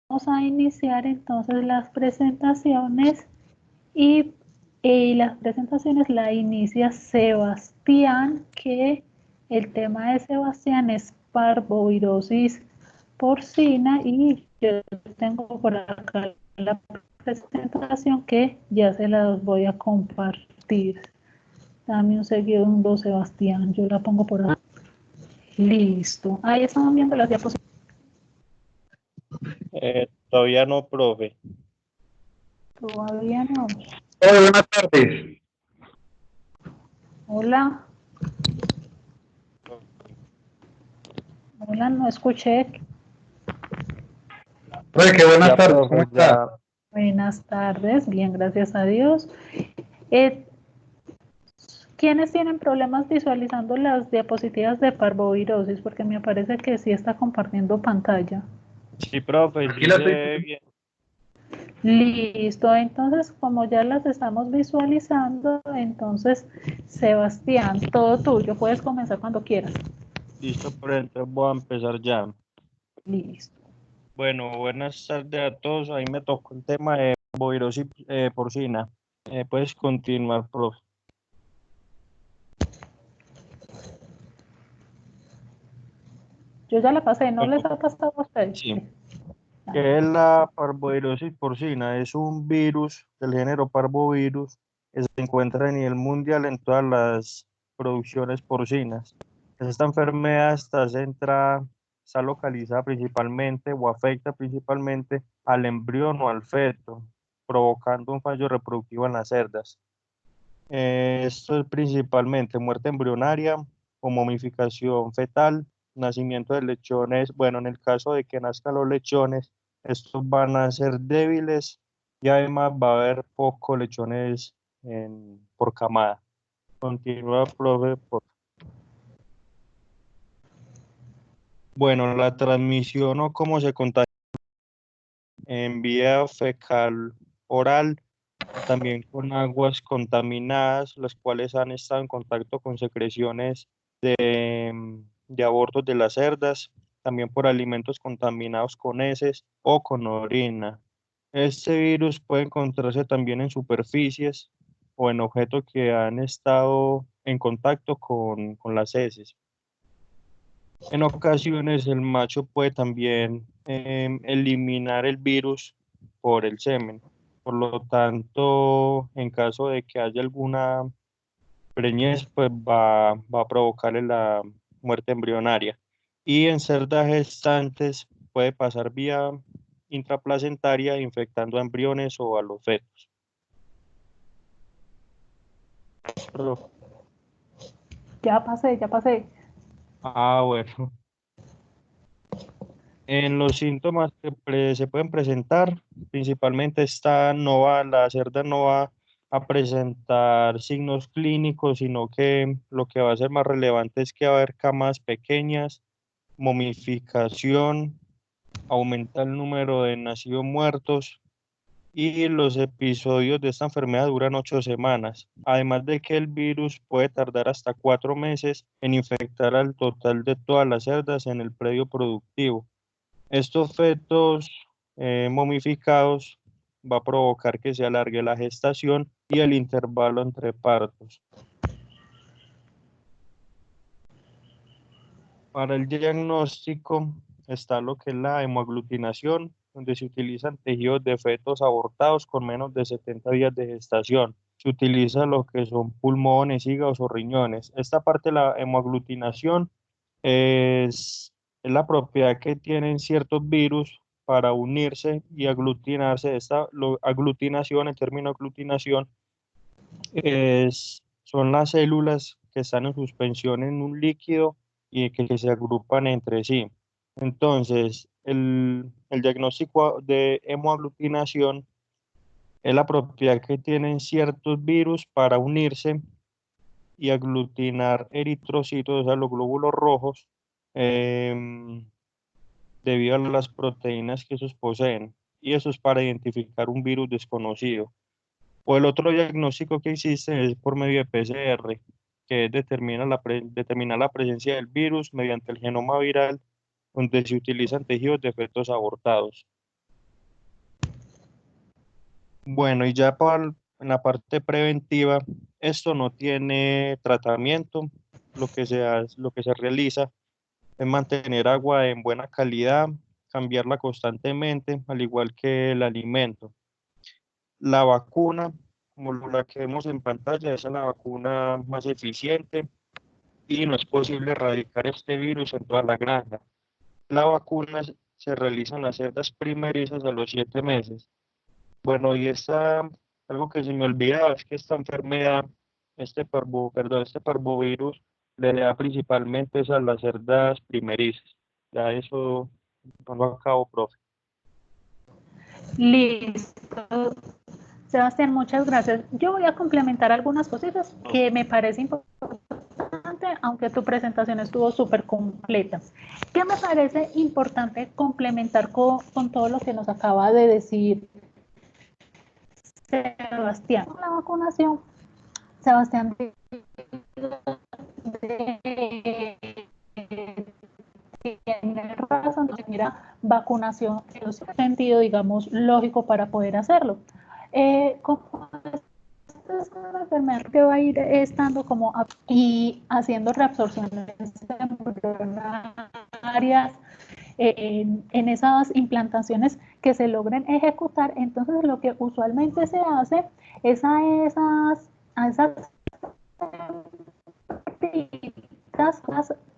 a iniciar entonces las presentaciones y las presentaciones la inicia Sebastián, que el tema de Sebastián es parvovirosis porcina y yo tengo por acá la presentación que ya se las voy a compartir. Dame un segundo, Sebastián, yo la pongo por acá. Listo. Ahí estamos viendo las diapositivas. Todavía no, profe. Todavía no. Hola, buenas tardes. Hola. Hola, no escuché. Oye, qué buenas Ya, tardes, ¿cómo profe, está? ya. Buenas tardes, bien, gracias a Dios. ¿Quiénes tienen problemas visualizando las diapositivas de parvovirosis? Porque me parece que sí está compartiendo pantalla. Sí, profe, Aquí sí la se estoy. ve bien. Listo, entonces como ya las estamos visualizando, entonces Sebastián, todo tuyo, puedes comenzar cuando quieras. Listo, profe, entonces voy a empezar ya. Listo. Bueno, buenas tardes a todos. Ahí me tocó el tema de bovirosis porcina. Puedes continuar, profe. Yo ya la pasé, ¿no les Bueno, ha pasado a ustedes? sí. Dale. ¿Qué es la parvovirosis porcina? Es un virus del género parvovirus que se encuentra a nivel mundial en todas las producciones porcinas. Esta enfermedad está localizada principalmente o afecta principalmente al embrión o al feto, provocando un fallo reproductivo en las cerdas. Esto es principalmente muerte embrionaria o momificación fetal, nacimiento de lechones. Bueno, en el caso de que nazcan los lechones, estos van a ser débiles y además va a haber pocos lechones por camada. Continúa, profe. Bueno, la transmisión o cómo se contagia en vía fecal oral, también con aguas contaminadas, las cuales han estado en contacto con secreciones de abortos de las cerdas, también por alimentos contaminados con heces o con orina. Este virus puede encontrarse también en superficies o en objetos que han estado en contacto con las heces. En ocasiones el macho puede también eliminar el virus por el semen. Por lo tanto, en caso de que haya alguna preñez, pues va a provocarle la muerte embrionaria. Y en cerdas gestantes puede pasar vía intraplacentaria infectando a embriones o a los fetos. Pero- Ya pasé, ya pasé. bueno. En los síntomas que se pueden presentar, principalmente la cerda no va a presentar signos clínicos, sino que lo que va a ser más relevante es que va a haber camas pequeñas, momificación, aumenta el número de nacidos muertos y los episodios de esta enfermedad duran 8 semanas. Además de que el virus puede tardar hasta 4 meses en infectar al total de todas las cerdas en el predio productivo. Estos fetos momificados va a provocar que se alargue la gestación y el intervalo entre partos. Para el diagnóstico está lo que es la hemoaglutinación, donde se utilizan tejidos de fetos abortados con menos de 70 días de gestación. Se utiliza lo que son pulmones, hígados o riñones. Esta parte de la hemoaglutinación es la propiedad que tienen ciertos virus para unirse y aglutinarse. Aglutinación, el término aglutinación, son las células que están en suspensión en un líquido y que se agrupan entre sí. Entonces, el diagnóstico de hemoaglutinación es la propiedad que tienen ciertos virus para unirse y aglutinar eritrocitos, o sea, los glóbulos rojos, em, debido a las proteínas que esos poseen. Y eso es para identificar un virus desconocido. O el otro diagnóstico que existe es por medio de PCR, que determina la presencia del virus mediante el genoma viral, donde se utilizan tejidos de fetos abortados. Bueno, y ya en la parte preventiva, esto no tiene tratamiento. Lo que se realiza es mantener agua en buena calidad, cambiarla constantemente, al igual que el alimento. La vacuna, como la que vemos en pantalla, esa es la vacuna más eficiente y no es posible erradicar este virus en toda la granja. La vacuna se realiza en las cerdas primerizas a los 7 meses. Bueno, y algo que se me olvidaba es que esta enfermedad, este parvovirus, le da principalmente es a las cerdas primerizas. Ya eso no lo acabo, profe. Listo. Sebastián, muchas gracias. Yo voy a complementar algunas cositas que me parece importante, aunque tu presentación estuvo súper completa. ¿Qué me parece importante complementar con todo lo que nos acaba de decir Sebastián? La vacunación, Sebastián, tiene razón, mira, vacunación en un sentido, digamos, lógico para poder hacerlo. Como es una enfermedad que va a ir estando como y haciendo reabsorciones embrionarias en esas implantaciones que se logren ejecutar, entonces lo que usualmente se hace es a esas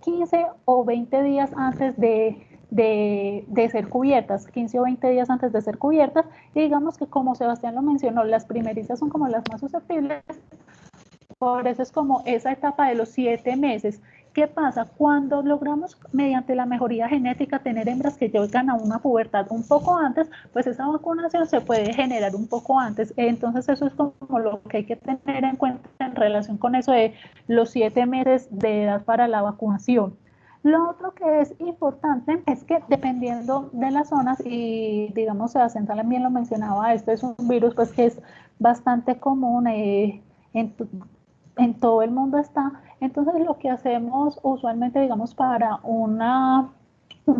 15 o 20 días antes de ser cubiertas, 15 o 20 días antes de ser cubiertas, y digamos que como Sebastián lo mencionó, las primerizas son como las más susceptibles, por eso es como esa etapa de los 7 meses. ¿Qué pasa? Cuando logramos, mediante la mejoría genética, tener hembras que llegan a una pubertad un poco antes, pues esa vacunación se puede generar un poco antes. Entonces, eso es como lo que hay que tener en cuenta en relación con eso de los 7 meses de edad para la vacunación. Lo otro que es importante es que dependiendo de las zonas, y digamos, Sebastián también lo mencionaba, esto es un virus pues que es bastante común en, en todo el mundo está. Entonces lo que hacemos usualmente, digamos, para un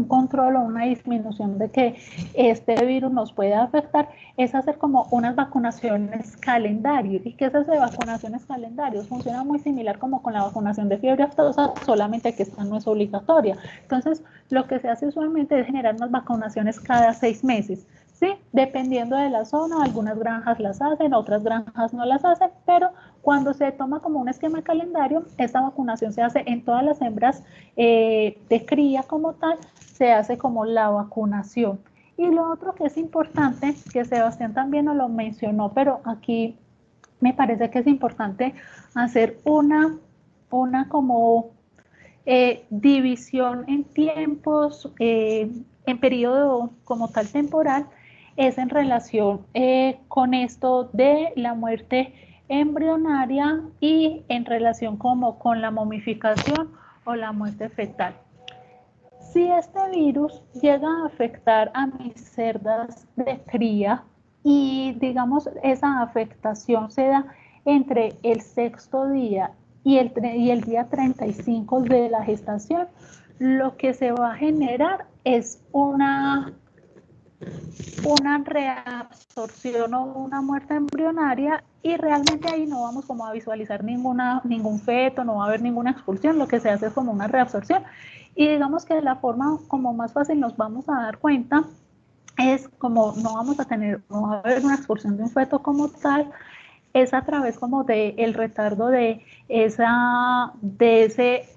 control o una disminución de que este virus nos pueda afectar, es hacer como unas vacunaciones calendario. ¿Y qué es eso de vacunaciones calendarios? Funciona muy similar como con la vacunación de fiebre aftosa, solamente que esta no es obligatoria. Entonces, lo que se hace usualmente es generar unas vacunaciones cada 6 meses. Sí, dependiendo de la zona, algunas granjas las hacen, otras granjas no las hacen, pero cuando se toma como un esquema calendario, esta vacunación se hace en todas las hembras de cría como tal, se hace como la vacunación. Y lo otro que es importante, que Sebastián también nos lo mencionó, pero aquí me parece que es importante hacer una como división en tiempos, en periodo como tal temporal, es en relación con esto de la muerte embrionaria y en relación como con la momificación o la muerte fetal. Si este virus llega a afectar a mis cerdas de cría y digamos esa afectación se da entre el sexto día y el día 35 de la gestación, lo que se va a generar es una reabsorción o una muerte embrionaria y realmente ahí no vamos como a visualizar ningún feto, no va a haber ninguna expulsión, lo que se hace es como una reabsorción. Y digamos que la forma como más fácil nos vamos a dar cuenta es como no va a haber una expulsión de un feto como tal, es a través como de el retardo de ese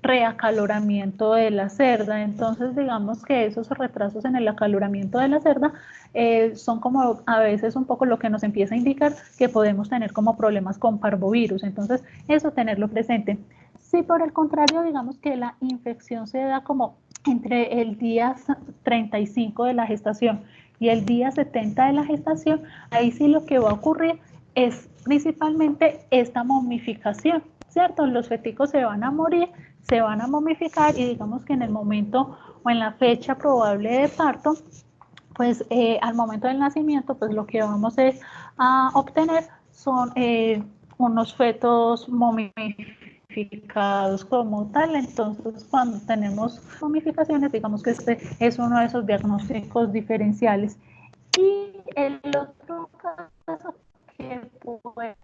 reacaloramiento de la cerda. Entonces, digamos que esos retrasos en el acaloramiento de la cerda son como a veces un poco lo que nos empieza a indicar que podemos tener como problemas con parvovirus. Entonces, eso tenerlo presente. Si por el contrario, digamos que la infección se da como entre el día 35 de la gestación y el día 70 de la gestación, ahí sí lo que va a ocurrir es principalmente esta momificación, ¿cierto? Los feticos se van a morir, se van a momificar y digamos que en el momento o en la fecha probable de parto, pues al momento del nacimiento, pues lo que vamos a obtener son unos fetos momificados como tal. Entonces, cuando tenemos momificaciones, digamos que este es uno de esos diagnósticos diferenciales. Y el otro caso puede,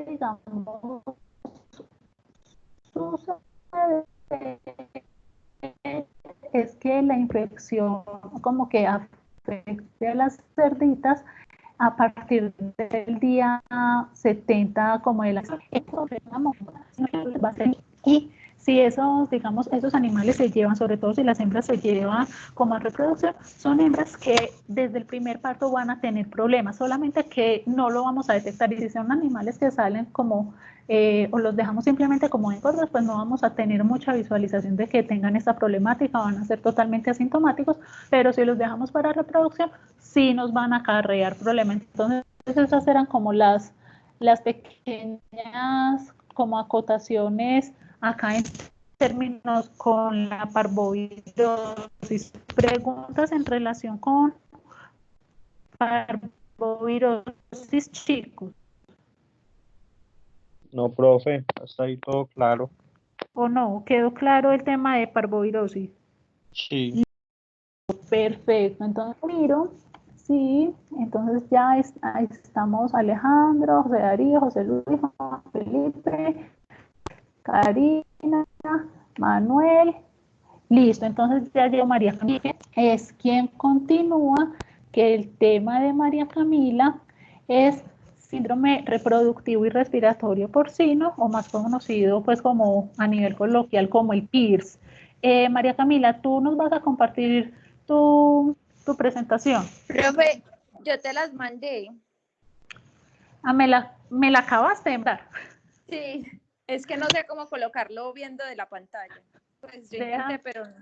digamos, suceder es que la infección como que afecte a las cerditas a partir del día 70 como de la y si esos, digamos, esos animales se llevan, sobre todo si las hembras se llevan como a reproducción, son hembras que desde el primer parto van a tener problemas, solamente que no lo vamos a detectar. Y si son animales que salen como, o los dejamos simplemente como engordos, pues no vamos a tener mucha visualización de que tengan esta problemática, van a ser totalmente asintomáticos, pero si los dejamos para reproducción, sí nos van a acarrear problemas. Entonces, esas eran como las pequeñas como acotaciones acá en términos con la parvovirosis. Preguntas en relación con parvovirosis, chicos. No, profe, hasta ahí todo claro. ¿O no? ¿Quedó claro el tema de parvovirosis? Sí, Perfecto, entonces miro, sí, entonces ya ahí estamos Alejandro, José Darío, José Luis, Juan Felipe, Karina, Manuel, listo, entonces ya llegó María Camila, es quien continúa, que el tema de María Camila es síndrome reproductivo y respiratorio porcino, o más conocido pues como a nivel coloquial como el PIRS. María Camila, tú nos vas a compartir tu presentación. Profe, yo te las mandé. Ah, me la acabaste de dar. Sí, es que no sé cómo colocarlo viendo de la pantalla. Pues yo intenté, pero no.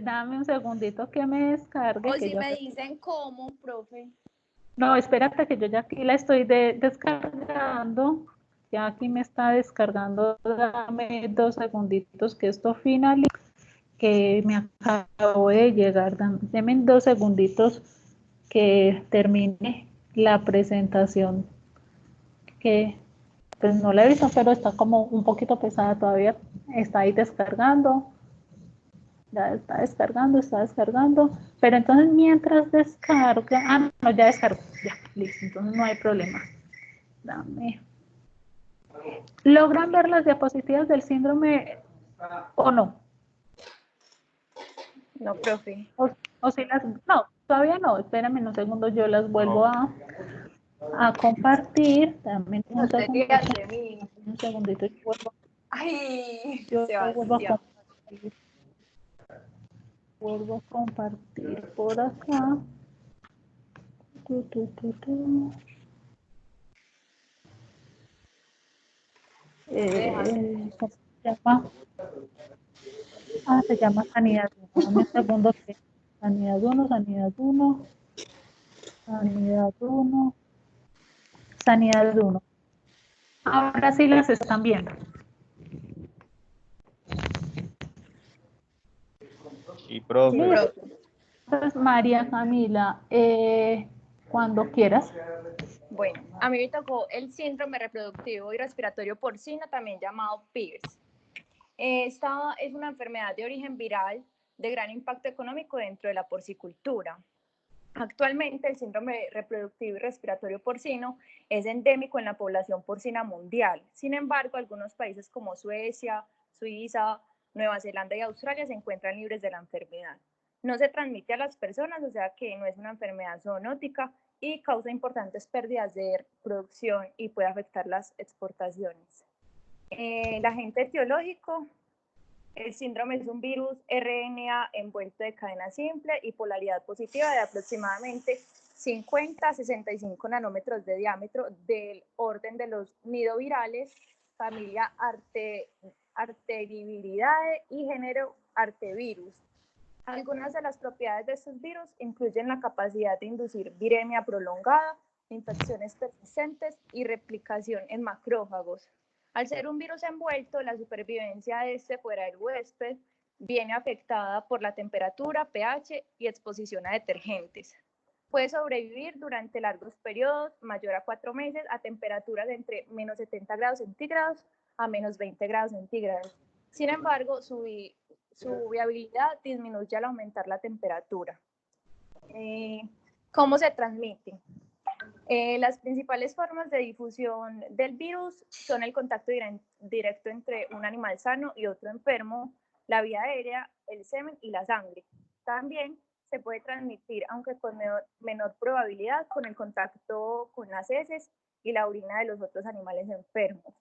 Dame un segundito que me descargue. O Que si me dicen cómo, profe. No, espérate que yo ya aquí la estoy descargando. Ya aquí me está descargando. Dame 2 segunditos que esto finaliza. Que me acabo de llegar. Deme 2 segunditos que termine la presentación. Que pues no la he visto, pero está como un poquito pesada todavía. Está ahí descargando. Ya está descargando, pero entonces mientras descarga, no, ya descargó, ya, listo, entonces no hay problema. Dame. ¿Logran ver las diapositivas del síndrome o no? No, profe. O si las, no, todavía no, espérame un segundo, yo las vuelvo a compartir, dame No te rías de mí. un segundito, Ay, yo vuelvo a Sebastián. compartir. Vuelvo a compartir por acá. ¿Cómo se llama? Se llama Sanidad 1. Dame un segundo que Sanidad 1, Sanidad 1, Sanidad 1, Sanidad 1. Ahora sí las están viendo. sí, profe. Sí, profe. Entonces, María Camila, cuando quieras. Bueno, a mí me tocó el síndrome reproductivo y respiratorio porcino, también llamado PIRS. Esta es una enfermedad de origen viral de gran impacto económico dentro de la porcicultura. Actualmente, el síndrome reproductivo y respiratorio porcino es endémico en la población porcina mundial. Sin embargo, algunos países como Suecia, Suiza, Nueva Zelanda y Australia se encuentran libres de la enfermedad. No se transmite a las personas, o sea que no es una enfermedad zoonótica y causa importantes pérdidas de producción y puede afectar las exportaciones. El agente etiológico, el síndrome es un virus RNA envuelto de cadena simple y polaridad positiva de aproximadamente 50 a 65 nanómetros de diámetro del orden de los nidovirales, familia Arteriviridae y género Artevirus. Algunas de las propiedades de estos virus incluyen la capacidad de inducir viremia prolongada, infecciones persistentes y replicación en macrófagos. Al ser un virus envuelto, la supervivencia de este fuera del huésped viene afectada por la temperatura, pH y exposición a detergentes. Puede sobrevivir durante largos periodos, mayor a 4 meses, a temperaturas de entre menos 70 grados centígrados a menos 20 grados centígrados. Sin embargo, su viabilidad disminuye al aumentar la temperatura. ¿Cómo se transmite? Las principales formas de difusión del virus son el contacto directo entre un animal sano y otro enfermo, la vía aérea, el semen y la sangre. También se puede transmitir, aunque con menor probabilidad, con el contacto con las heces y la orina de los otros animales enfermos.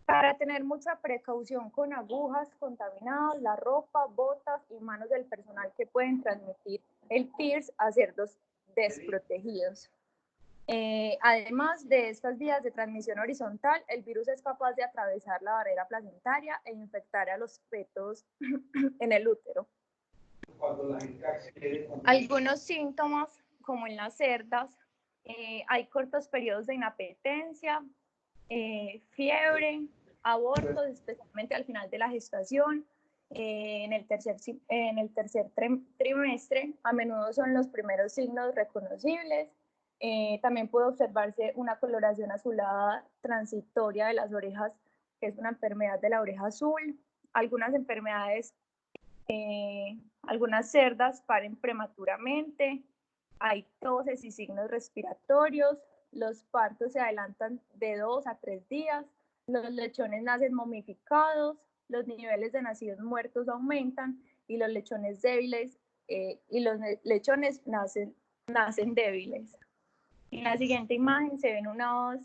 Para tener mucha precaución con agujas contaminadas, la ropa, botas y manos del personal que pueden transmitir el PIRS a cerdos desprotegidos. Además de estas vías de transmisión horizontal, el virus es capaz de atravesar la barrera placentaria e infectar a los fetos en el útero. Algunos síntomas, como en las cerdas, hay cortos periodos de inapetencia, fiebre, abortos, especialmente al final de la gestación, en el tercer trimestre, a menudo son los primeros signos reconocibles. También puede observarse una coloración azulada transitoria de las orejas, que es una enfermedad de la oreja azul. Algunas enfermedades, algunas cerdas paren prematuramente, hay toses y signos respiratorios, los partos se adelantan de 2 a 3 días, los lechones nacen momificados, los niveles de nacidos muertos aumentan y los lechones débiles nacen débiles. En la siguiente imagen se ven unas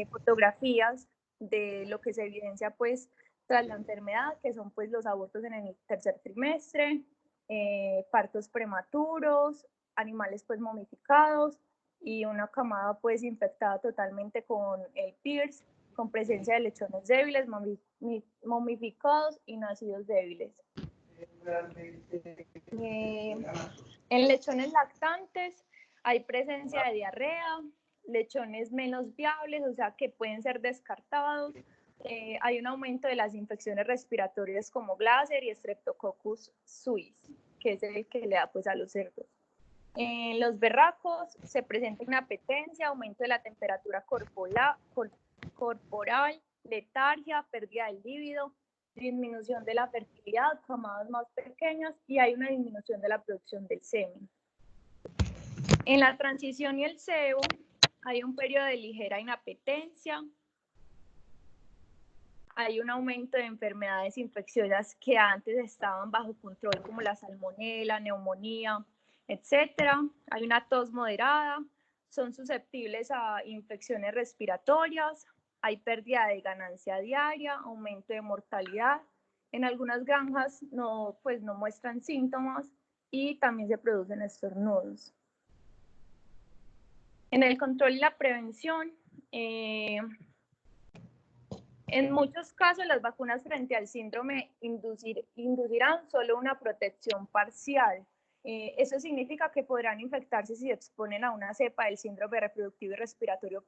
fotografías de lo que se evidencia pues tras la enfermedad, que son pues los abortos en el tercer trimestre, partos prematuros, animales pues momificados y una camada pues infectada totalmente con el PIRS, con presencia de lechones débiles, momificados y nacidos débiles. En lechones lactantes hay presencia de diarrea, lechones menos viables, o sea que pueden ser descartados. Hay un aumento de las infecciones respiratorias como Glasser y Streptococcus suis, que es el que le da pues a los cerdos. En los berracos se presenta una apetencia, aumento de la temperatura corporal, letargia, pérdida del líbido, disminución de la fertilidad, camadas más pequeñas y hay una disminución de la producción del semen. En la transición y el cebo hay un periodo de ligera inapetencia, hay un aumento de enfermedades infecciosas que antes estaban bajo control como la salmonela, neumonía, etcétera. Hay una tos moderada, son susceptibles a infecciones respiratorias, hay pérdida de ganancia diaria, aumento de mortalidad. En algunas granjas no muestran síntomas y también se producen estornudos. En el control y la prevención, en muchos casos las vacunas frente al síndrome inducirán solo una protección parcial. Eso significa que podrán infectarse si se exponen a una cepa del síndrome reproductivo y respiratorio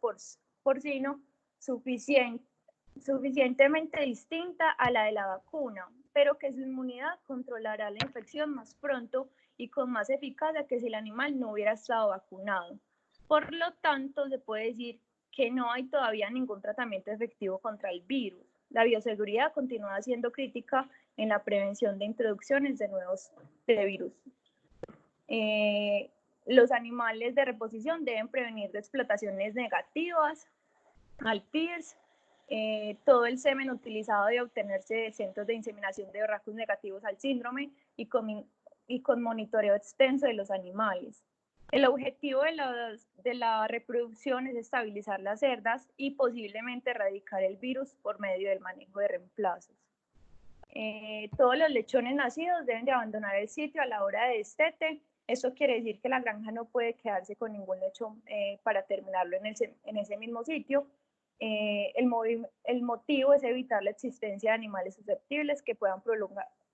porcino suficientemente distinta a la de la vacuna, pero que su inmunidad controlará la infección más pronto y con más eficacia que si el animal no hubiera estado vacunado. Por lo tanto, se puede decir que no hay todavía ningún tratamiento efectivo contra el virus. La bioseguridad continúa siendo crítica en la prevención de introducciones de nuevos virus. Los animales de reposición deben prevenir de explotaciones negativas al PIRS. Todo el semen utilizado debe obtenerse de centros de inseminación de berracos negativos al síndrome y con monitoreo extenso de los animales. El objetivo de la reproducción es estabilizar las cerdas y posiblemente erradicar el virus por medio del manejo de reemplazos. Todos los lechones nacidos deben de abandonar el sitio a la hora de destete. Eso quiere decir que la granja no puede quedarse con ningún lechón para terminarlo en ese mismo sitio. El motivo es evitar la existencia de animales susceptibles que puedan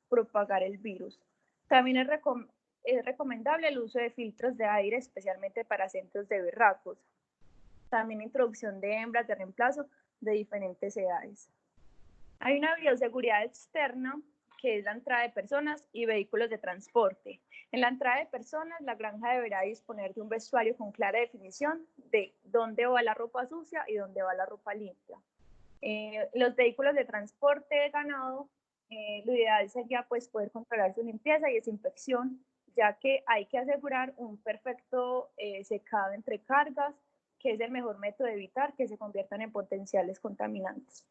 propagar el virus. También es recomendable el uso de filtros de aire, especialmente para centros de berracos. También introducción de hembras de reemplazo de diferentes edades. Hay una bioseguridad externa, que es la entrada de personas y vehículos de transporte. En la entrada de personas, la granja deberá disponer de un vestuario con clara definición de dónde va la ropa sucia y dónde va la ropa limpia. Los vehículos de transporte de ganado, lo ideal sería pues poder controlar su limpieza y desinfección ya que hay que asegurar un perfecto secado entre cargas, que es el mejor método de evitar que se conviertan en potenciales contaminantes.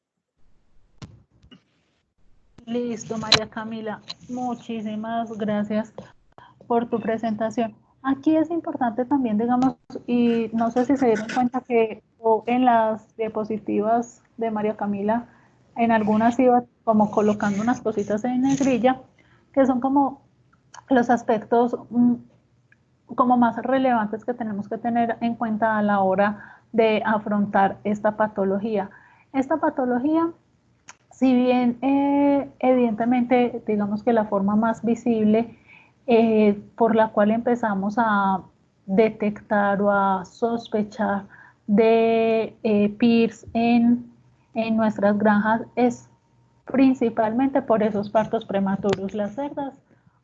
Listo, María Camila. Muchísimas gracias por tu presentación. Aquí es importante también, digamos, y no sé si se dieron cuenta que en las diapositivas de María Camila, en algunas iba como colocando unas cositas en negrilla, que son como los aspectos como más relevantes que tenemos que tener en cuenta a la hora de afrontar esta patología. Esta patología, si bien evidentemente digamos que la forma más visible por la cual empezamos a detectar o a sospechar de PIRS en nuestras granjas es principalmente por esos partos prematuros. Las cerdas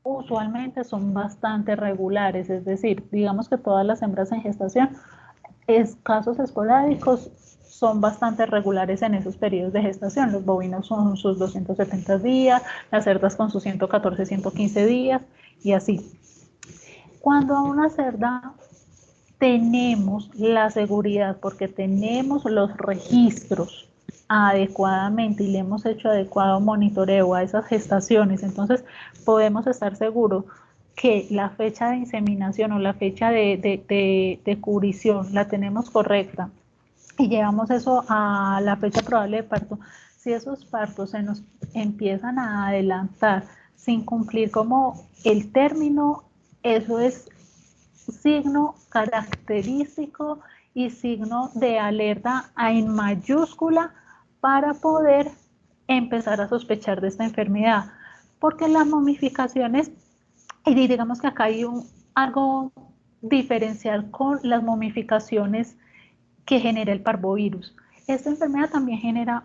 usualmente son bastante regulares, es decir, digamos que todas las hembras en gestación, casos esporádicos, son bastante regulares en esos periodos de gestación. Los bovinos son sus 270 días, las cerdas con sus 114, 115 días y así. Cuando a una cerda tenemos la seguridad porque tenemos los registros adecuadamente y le hemos hecho adecuado monitoreo a esas gestaciones, entonces podemos estar seguros que la fecha de inseminación o la fecha de cubrición la tenemos correcta y llevamos eso a la fecha probable de parto. Si esos partos se nos empiezan a adelantar sin cumplir como el término, eso es signo característico y signo de alerta en mayúscula para poder empezar a sospechar de esta enfermedad. Porque las momificaciones, y digamos que acá hay algo diferencial con las momificaciones que genera el parvovirus. Esta enfermedad también genera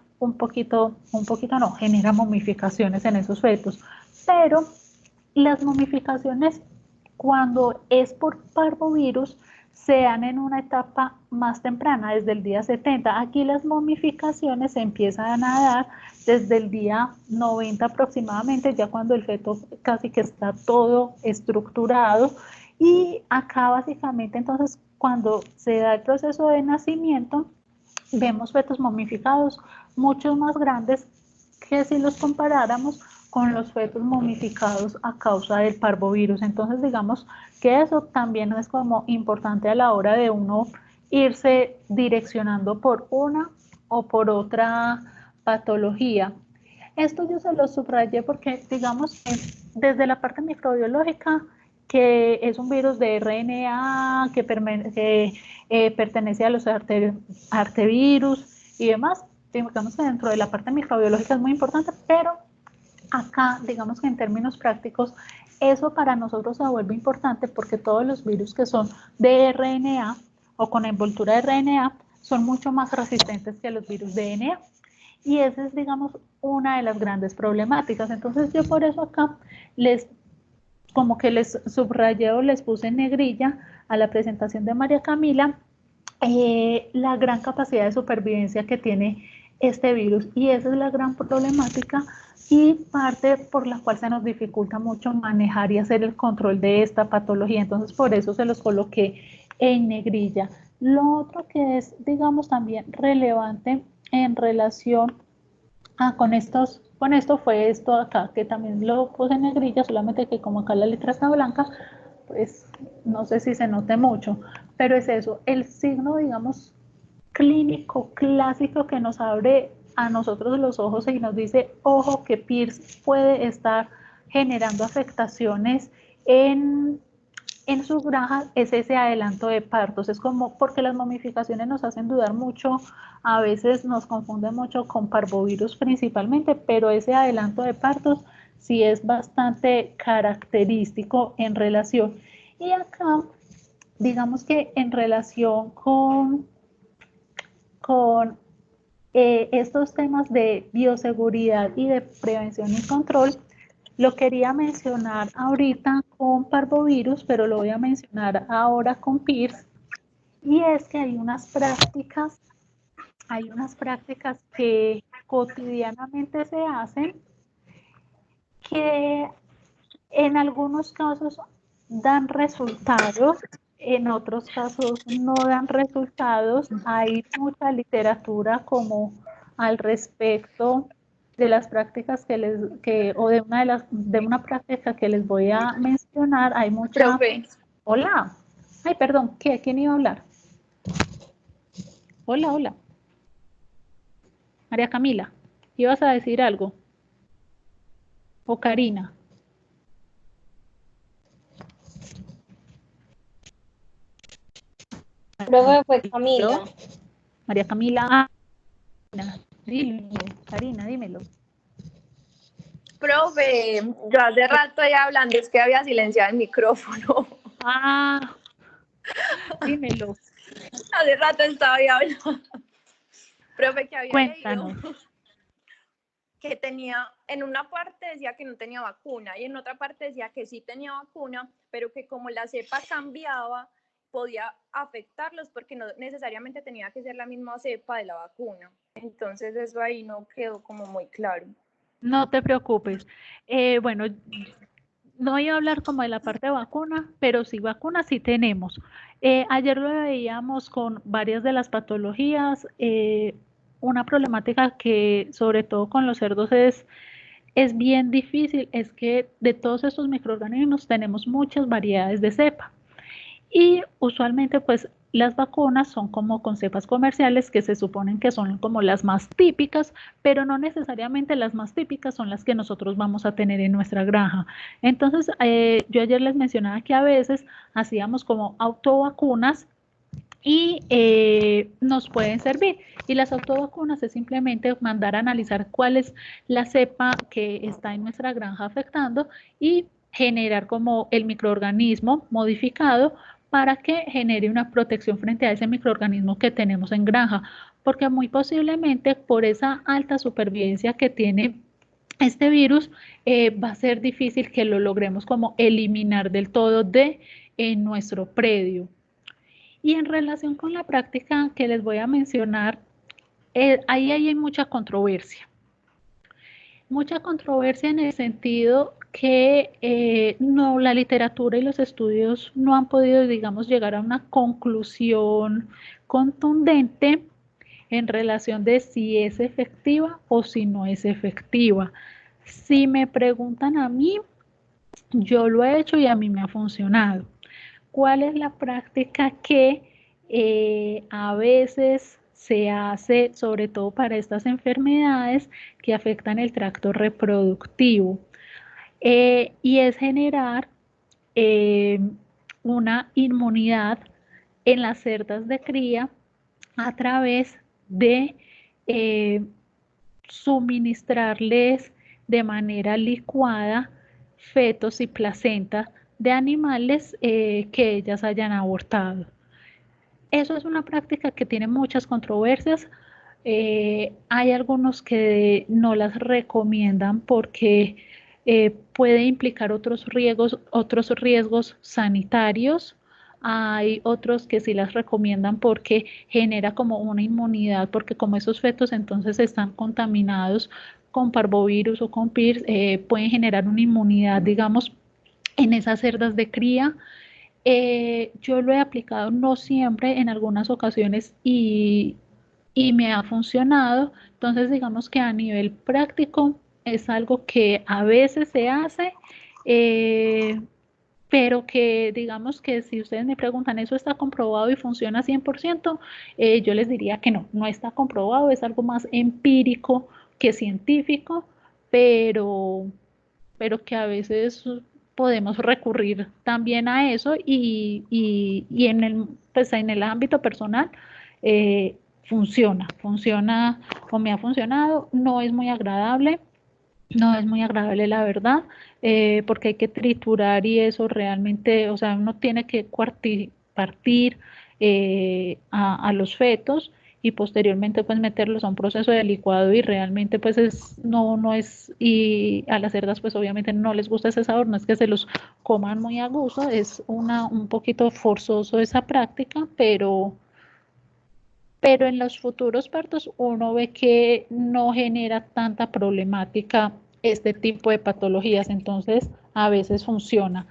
genera momificaciones en esos fetos, pero las momificaciones cuando es por parvovirus se dan en una etapa más temprana, desde el día 70. Aquí las momificaciones se empiezan a dar desde el día 90 aproximadamente, ya cuando el feto casi que está todo estructurado. Y acá básicamente entonces cuando se da el proceso de nacimiento, vemos fetos momificados mucho más grandes que si los comparáramos con los fetos momificados a causa del parvovirus. Entonces, digamos que eso también es como importante a la hora de uno irse direccionando por una o por otra patología. Esto yo se lo subrayé porque, digamos, desde la parte microbiológica, que es un virus de RNA que pertenece a los artevirus y demás, digamos que dentro de la parte microbiológica es muy importante, pero acá, digamos que en términos prácticos, eso para nosotros se vuelve importante porque todos los virus que son de RNA o con envoltura de RNA son mucho más resistentes que los virus de DNA. Y esa es, digamos, una de las grandes problemáticas. Entonces yo por eso acá como que les subrayé o les puse en negrilla a la presentación de María Camila la gran capacidad de supervivencia que tiene este virus y esa es la gran problemática y parte por la cual se nos dificulta mucho manejar y hacer el control de esta patología. Entonces por eso se los coloqué en negrilla. Lo otro que es, digamos, también relevante en relación con esto fue esto acá, que también lo puse en negrilla, solamente que como acá la letra está blanca, pues no sé si se note mucho, pero es eso, el signo, digamos, clínico clásico que nos abre a nosotros los ojos y nos dice, ojo, que PIRS puede estar generando afectaciones en sus granjas, es ese adelanto de partos. Es como porque las momificaciones nos hacen dudar mucho, a veces nos confunden mucho con parvovirus principalmente, pero ese adelanto de partos sí es bastante característico en relación. Y acá, digamos que en relación con estos temas de bioseguridad y de prevención y control, lo quería mencionar ahorita con parvovirus, pero lo voy a mencionar ahora con PIRS, y es que hay unas prácticas que cotidianamente se hacen que en algunos casos dan resultados, en otros casos no dan resultados. Hay mucha literatura como al respecto de las prácticas o de una práctica que les voy a mencionar. Hay mucha. Profe, Hola. Ay, perdón, ¿qué? ¿Quién iba a hablar? Hola, hola. María Camila, ¿ibas a decir algo? ¿O Karina? Profe, fue Camila. María Camila. Karina, dímelo. profe, yo hace rato ya hablando, es que había silenciado el micrófono. Ah, dímelo. Hace rato estaba ya hablando. Profe, que había Cuéntanos. leído que tenía, en una parte decía que no tenía vacuna y en otra parte decía que sí tenía vacuna, pero que como la cepa cambiaba, podía afectarlos porque no necesariamente tenía que ser la misma cepa de la vacuna. Entonces eso ahí no quedó como muy claro. No te preocupes. Bueno, no iba a hablar como de la parte de vacuna, pero sí vacunas sí tenemos. Ayer lo veíamos con varias de las patologías. Una problemática que sobre todo con los cerdos es bien difícil, es que de todos estos microorganismos tenemos muchas variedades de cepa. Y usualmente pues las vacunas son como con cepas comerciales que se suponen que son como las más típicas, pero no necesariamente las más típicas son las que nosotros vamos a tener en nuestra granja. Entonces, yo ayer les mencionaba que a veces hacíamos como autovacunas y nos pueden servir. Y las autovacunas es simplemente mandar a analizar cuál es la cepa que está en nuestra granja afectando y generar como el microorganismo modificado para que genere una protección frente a ese microorganismo que tenemos en granja, porque muy posiblemente por esa alta supervivencia que tiene este virus, va a ser difícil que lo logremos como eliminar del todo de nuestro predio. Y en relación con la práctica que les voy a mencionar, ahí hay mucha controversia. Mucha controversia en el sentido que no, la literatura y los estudios no han podido, digamos, llegar a una conclusión contundente en relación de si es efectiva o si no es efectiva. Si me preguntan a mí, yo lo he hecho y a mí me ha funcionado. ¿Cuál es la práctica que a veces se hace, sobre todo para estas enfermedades que afectan el tracto reproductivo? Y es generar una inmunidad en las cerdas de cría a través de suministrarles de manera licuada fetos y placenta de animales que ellas hayan abortado. Eso es una práctica que tiene muchas controversias. Hay algunos que no las recomiendan porque puede implicar otros riesgos sanitarios. Hay otros que sí las recomiendan porque genera como una inmunidad, porque como esos fetos entonces están contaminados con parvovirus o con PIRS, pueden generar una inmunidad, digamos, en esas cerdas de cría. Yo lo he aplicado no siempre, en algunas ocasiones y me ha funcionado. Entonces, digamos que a nivel práctico es algo que a veces se hace, eh, pero que digamos que si ustedes me preguntan, ¿eso está comprobado y funciona 100%? Yo les diría que no, no está comprobado, es algo más empírico que científico, pero que a veces podemos recurrir también a eso y pues en el ámbito personal funciona o me ha funcionado, no es muy agradable. No es muy agradable, la verdad, porque hay que triturar y eso realmente, o sea, uno tiene que partir a los fetos y posteriormente pues meterlos a un proceso de licuado y realmente pues no es, y a las cerdas pues obviamente no les gusta ese sabor, no es que se los coman muy a gusto, es un poquito forzoso esa práctica, pero en los futuros partos uno ve que no genera tanta problemática este tipo de patologías, entonces a veces funciona.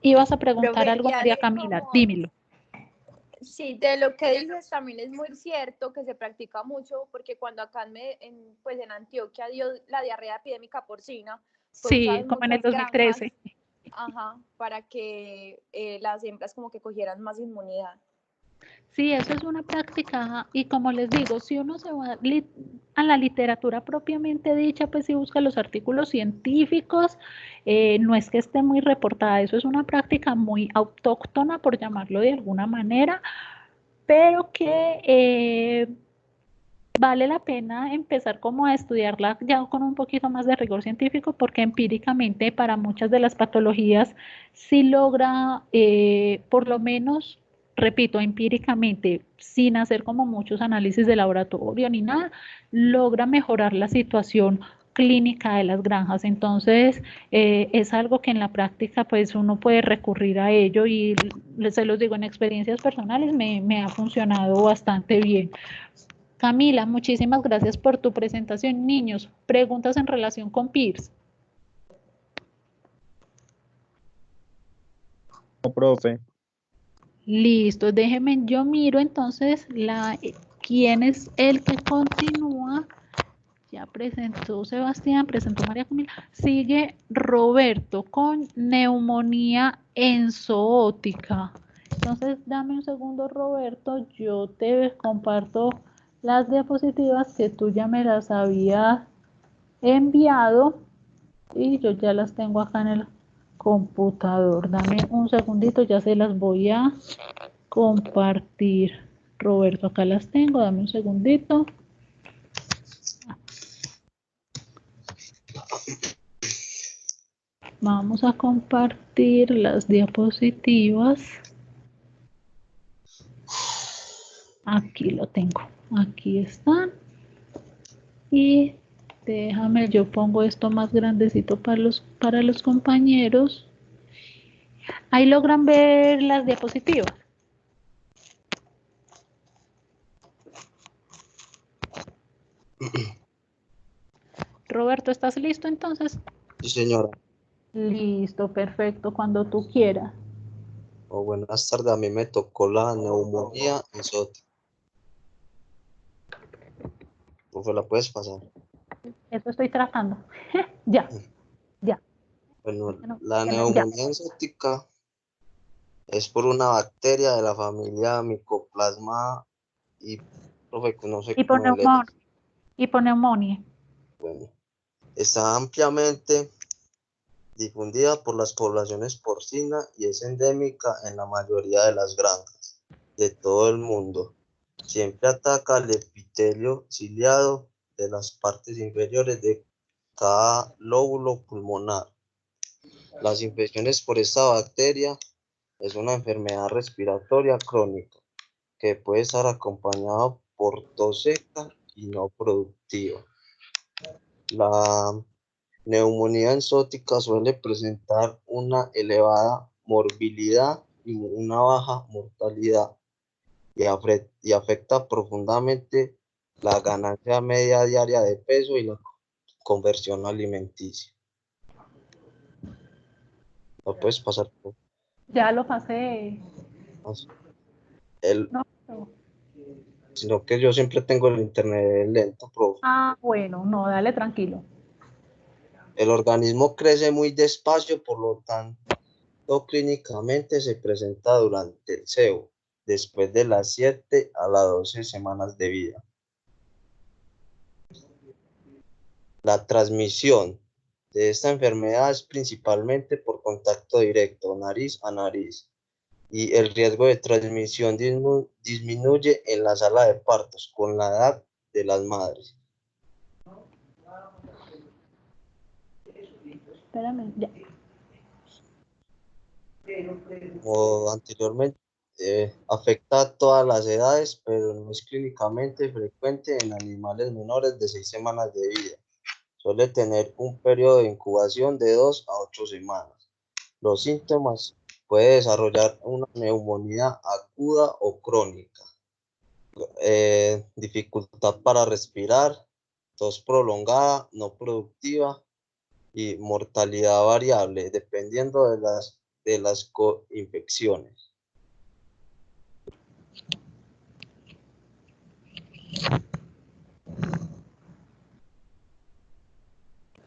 Ibas a preguntar Profe, algo, y María así Camila, como, dímelo. sí, de lo que dices también es muy cierto que se practica mucho, porque cuando acá pues en Antioquia dio la diarrea epidémica porcina, fue Sí, usadas como en el muchas granjas, 2013. ajá, para que las hembras como que cogieran más inmunidad. Sí, eso es una práctica y como les digo, si uno se va a la literatura propiamente dicha, pues si busca los artículos científicos, no es que esté muy reportada, eso es una práctica muy autóctona, por llamarlo de alguna manera, pero que vale la pena empezar como a estudiarla ya con un poquito más de rigor científico, porque empíricamente para muchas de las patologías sí logra, por lo menos, repito, empíricamente, sin hacer como muchos análisis de laboratorio ni nada, logra mejorar la situación clínica de las granjas. Entonces, es algo que en la práctica pues uno puede recurrir a ello y se los digo en experiencias personales me ha funcionado bastante bien. Camila, muchísimas gracias por tu presentación. Niños, preguntas en relación con PIRS. No, profe. Listo, déjenme, yo miro entonces quién es el que continúa. Ya presentó Sebastián, presentó María Camila. Sigue Roberto con neumonía enzootica. Entonces, dame un segundo, Roberto. Yo te comparto las diapositivas que tú ya me las habías enviado y yo ya las tengo acá en el computador. Dame un segundito, ya se las voy a compartir. Roberto, acá las tengo, dame un segundito. Vamos a compartir las diapositivas. Aquí lo tengo, aquí están. Y déjame, yo pongo esto más grandecito para los compañeros. Ahí logran ver las diapositivas. Roberto, ¿estás listo entonces? Sí, señora. Listo, perfecto, cuando tú quieras. Buenas tardes. A mí me tocó la neumonía enzootica. Profe, ¿la puedes pasar? Eso estoy tratando. Ya, ya. Bueno, No, la ya. neumonía enzootica es por una bacteria de la familia Mycoplasma y, profe, no sé cómo le leer. Hiponeumonía. Bueno, está ampliamente difundida por las poblaciones porcina y es endémica en la mayoría de las granjas de todo el mundo. Siempre ataca el epitelio ciliado de las partes inferiores de cada lóbulo pulmonar. Las infecciones por esta bacteria es una enfermedad respiratoria crónica que puede estar acompañada por tos seca y no productiva. La neumonía enzootica suele presentar una elevada morbilidad y una baja mortalidad y afecta profundamente la ganancia media diaria de peso y la conversión alimenticia. ¿Lo puedes pasar? Ya lo pasé. El, No, no. sino que yo siempre tengo el internet lento, profe. Bueno, no, dale tranquilo. El organismo crece muy despacio, por lo tanto, clínicamente se presenta durante el cebo, después de las 7 a las 12 semanas de vida. La transmisión de esta enfermedad es principalmente por contacto directo, nariz a nariz, y el riesgo de transmisión disminuye en la sala de partos con la edad de las madres. Espérame, ya. Como anteriormente, afecta a todas las edades, pero no es clínicamente frecuente en animales menores de 6 semanas de vida. Suele tener un periodo de incubación de 2 a 8 semanas. Los síntomas: puede desarrollar una neumonía aguda o crónica, dificultad para respirar, tos prolongada, no productiva y mortalidad variable, dependiendo de las de las coinfecciones.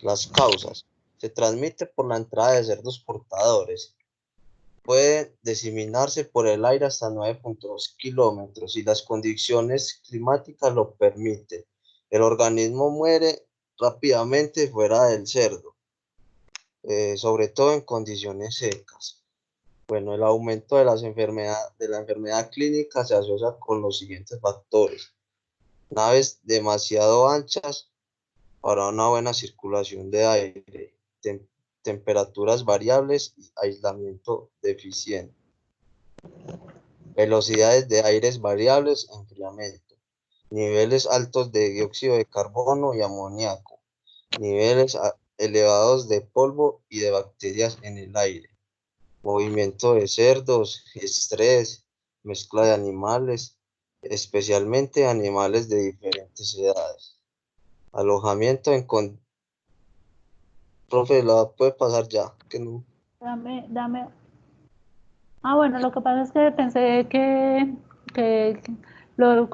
Las causas. Se transmite por la entrada de cerdos portadores. Puede diseminarse por el aire hasta 9.2 kilómetros si las condiciones climáticas lo permiten. El organismo muere rápidamente fuera del cerdo, sobre todo en condiciones secas. Bueno, el aumento de la enfermedad clínica se asocia con los siguientes factores. Naves demasiado anchas para una buena circulación de aire, temperaturas variables y aislamiento deficiente. Velocidades de aires variables, enfriamiento. Niveles altos de dióxido de carbono y amoníaco. Niveles elevados de polvo y de bacterias en el aire. Movimiento de cerdos, estrés, mezcla de animales, especialmente animales de diferentes edades. Alojamiento en Profe, la puede pasar ya, que no. Dame. Ah, bueno, lo que pasa es que pensé que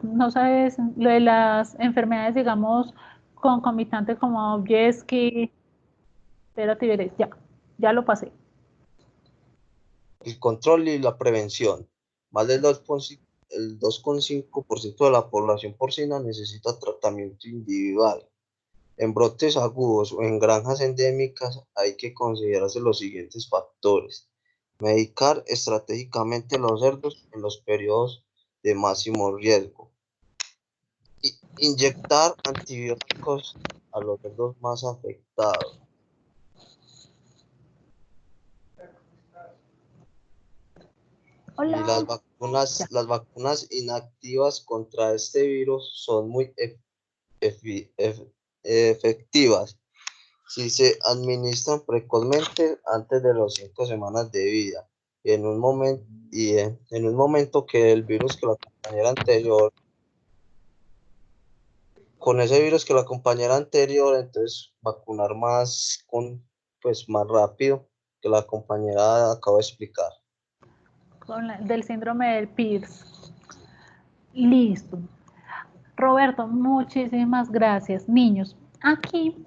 no sabes, lo de las enfermedades, digamos, concomitantes como Yesqui, espérate, veré, ya lo pasé. El control y la prevención. Más del 2,5% de la población porcina necesita tratamiento individual. En brotes agudos o en granjas endémicas hay que considerarse los siguientes factores. Medicar estratégicamente los cerdos en los periodos de máximo riesgo. Inyectar antibióticos a los cerdos más afectados. Hola. Y las vacunas inactivas contra este virus son muy efectivas si se administran precozmente antes de las 5 semanas de vida y en un momento que el virus que la compañera anterior, con ese virus que la compañera anterior, entonces vacunar más más rápido que la compañera acabo de explicar. Del síndrome del Pierce. Listo. Roberto, muchísimas gracias. Niños, aquí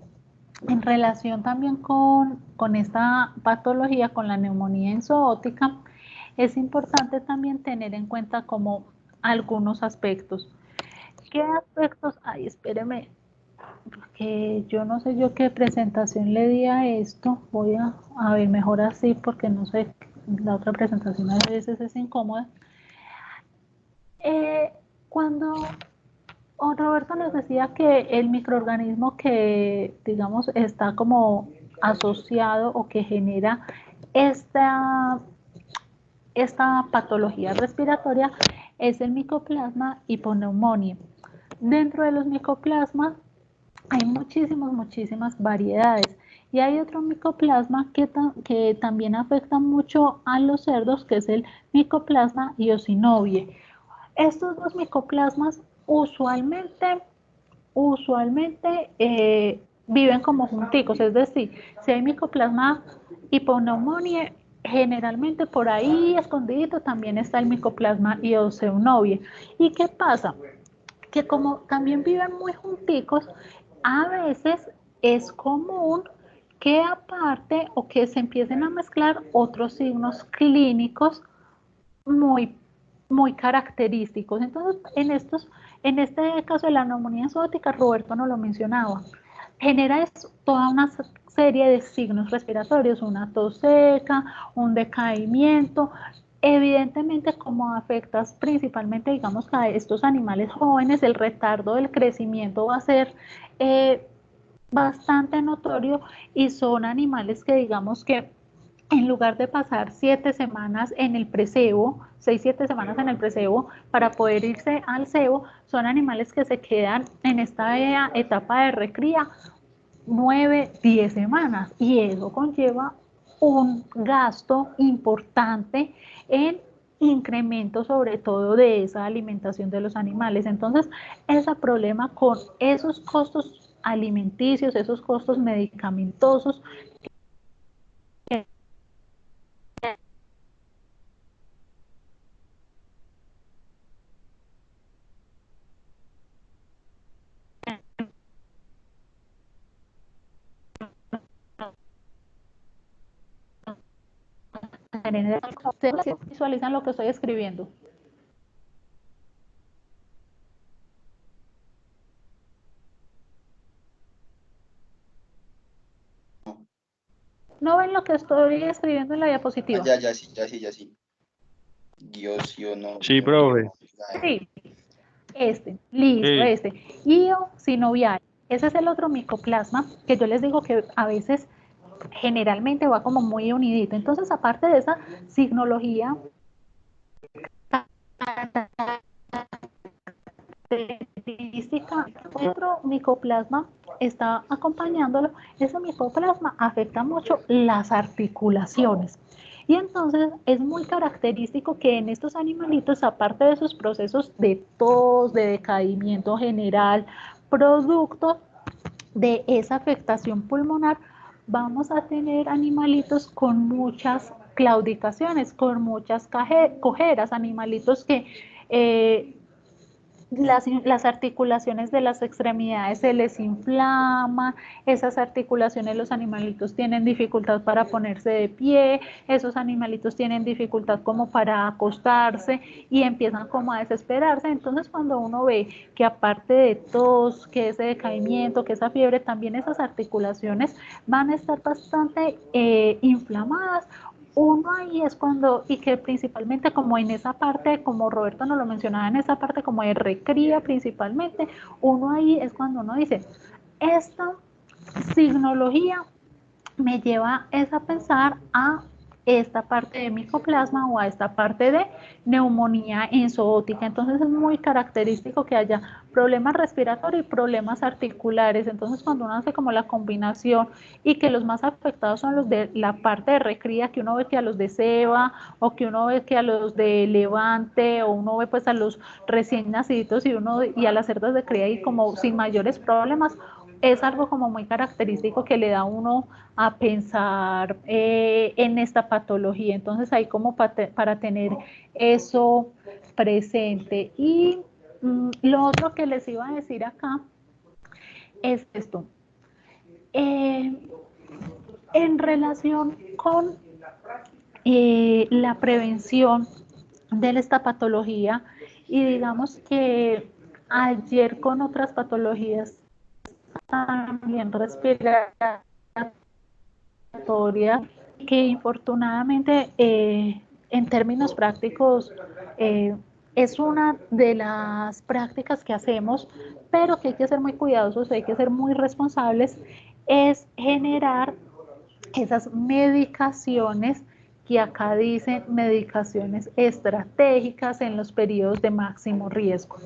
en relación también con esta patología, con la neumonía enzootica, es importante también tener en cuenta como algunos aspectos. ¿Qué aspectos? Ay, espéreme, porque yo no sé yo qué presentación le di a esto. Voy a ver mejor así porque no sé, la otra presentación a veces es incómoda. Cuando Roberto nos decía que el microorganismo que, digamos, está como asociado o que genera esta patología respiratoria es el Mycoplasma hiponeumonía. Dentro de los micoplasmas hay muchísimas variedades y hay otro micoplasma que también afecta mucho a los cerdos, que es el Mycoplasma eosinoviae. Estos dos micoplasmas usualmente viven como junticos, es decir, si hay Mycoplasma hiponeumonía, generalmente por ahí escondidito también está el Mycoplasma eosinoviae. ¿Y qué pasa? Que como también viven muy junticos, a veces es común que aparte o que se empiecen a mezclar otros signos clínicos muy, muy característicos. Entonces, en este caso de la neumonía enzootica, Roberto no lo mencionaba, genera toda una serie de signos respiratorios, una tos seca, un decaimiento. Evidentemente, como afectas principalmente, digamos, a estos animales jóvenes, el retardo del crecimiento va a ser bastante notorio y son animales que, digamos, que en lugar de pasar 7 semanas en el precebo, 6-7 semanas en el precebo para poder irse al cebo, son animales que se quedan en esta etapa de recría 9-10 semanas y eso conlleva un gasto importante en incremento sobre todo de esa alimentación de los animales. Entonces, ese problema con esos costos alimenticios, esos costos medicamentosos ¿Ustedes visualizan lo que estoy escribiendo? ¿No ven lo que estoy escribiendo en la diapositiva? Ya sí. Dios, yo no. Sí, profe. Sí, listo, Sí. Io sinovial. Ese es el otro micoplasma que yo les digo que a veces generalmente va como muy unidito. Entonces, aparte de esa signología característica, otro micoplasma está acompañándolo. Ese micoplasma afecta mucho las articulaciones. Y entonces es muy característico que en estos animalitos, aparte de sus procesos de tos, de decaimiento general, producto de esa afectación pulmonar, vamos a tener animalitos con muchas claudicaciones, con muchas cojeras, animalitos que las articulaciones de las extremidades se les inflaman, esas articulaciones los animalitos tienen dificultad para ponerse de pie, esos animalitos tienen dificultad como para acostarse y empiezan como a desesperarse. Entonces cuando uno ve que aparte de tos, que ese decaimiento, que esa fiebre, también esas articulaciones van a estar bastante inflamadas, uno ahí es cuando, y que principalmente como en esa parte, como Roberto nos lo mencionaba, en esa parte como de recría principalmente, uno ahí es cuando uno dice, esta signología me lleva a pensar a esta parte de micoplasma o a esta parte de neumonía enzootica. Entonces es muy característico que haya problemas respiratorios y problemas articulares. Entonces cuando uno hace como la combinación y que los más afectados son los de la parte de recría, que uno ve que a los de ceba o que uno ve que a los de levante o uno ve pues a los recién nacidos y a las cerdas de cría y como sin mayores problemas, es algo como muy característico que le da a uno a pensar en esta patología. Entonces, ahí como para tener eso presente. Y lo otro que les iba a decir acá es esto. En relación con la prevención de esta patología, y digamos que ayer con otras patologías también respiratorias, que infortunadamente en términos prácticos es una de las prácticas que hacemos, pero que hay que ser muy cuidadosos, hay que ser muy responsables, es generar esas medicaciones que acá dicen medicaciones estratégicas en los periodos de máximo riesgo.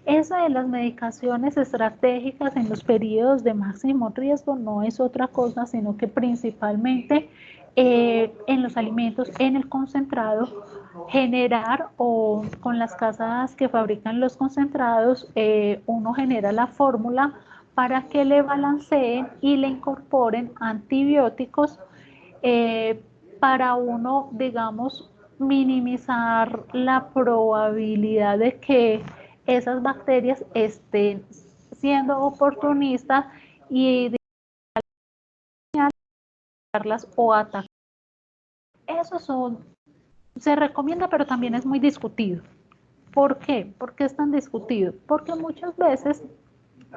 Eso de las medicaciones estratégicas en los periodos de máximo riesgo no es otra cosa, sino que principalmente en los alimentos, en el concentrado, generar o con las casas que fabrican los concentrados, uno genera la fórmula para que le balanceen y le incorporen antibióticos para uno, digamos, minimizar la probabilidad de que esas bacterias estén siendo oportunistas y atacarlas o atacar. Eso se recomienda, pero también es muy discutido. ¿Por qué? ¿Por qué es tan discutido? Porque muchas veces,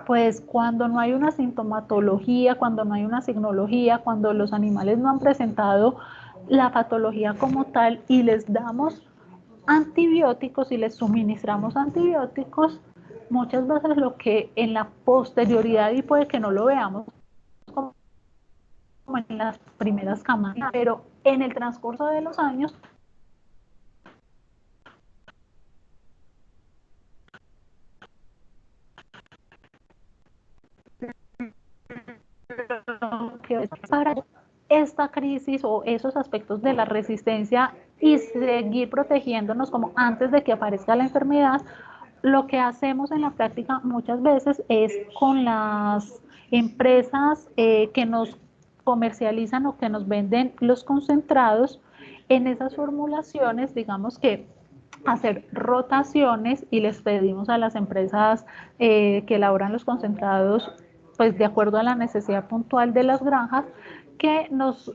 pues cuando no hay una sintomatología, cuando no hay una signología, cuando los animales no han presentado la patología como tal y les damos antibióticos y les suministramos antibióticos, muchas veces lo que en la posterioridad, y puede que no lo veamos como en las primeras camadas, pero en el transcurso de los años, para esta crisis o esos aspectos de la resistencia y seguir protegiéndonos como antes de que aparezca la enfermedad, lo que hacemos en la práctica muchas veces es con las empresas que nos comercializan o que nos venden los concentrados, en esas formulaciones, digamos que hacer rotaciones y les pedimos a las empresas que elaboran los concentrados, pues de acuerdo a la necesidad puntual de las granjas, que nos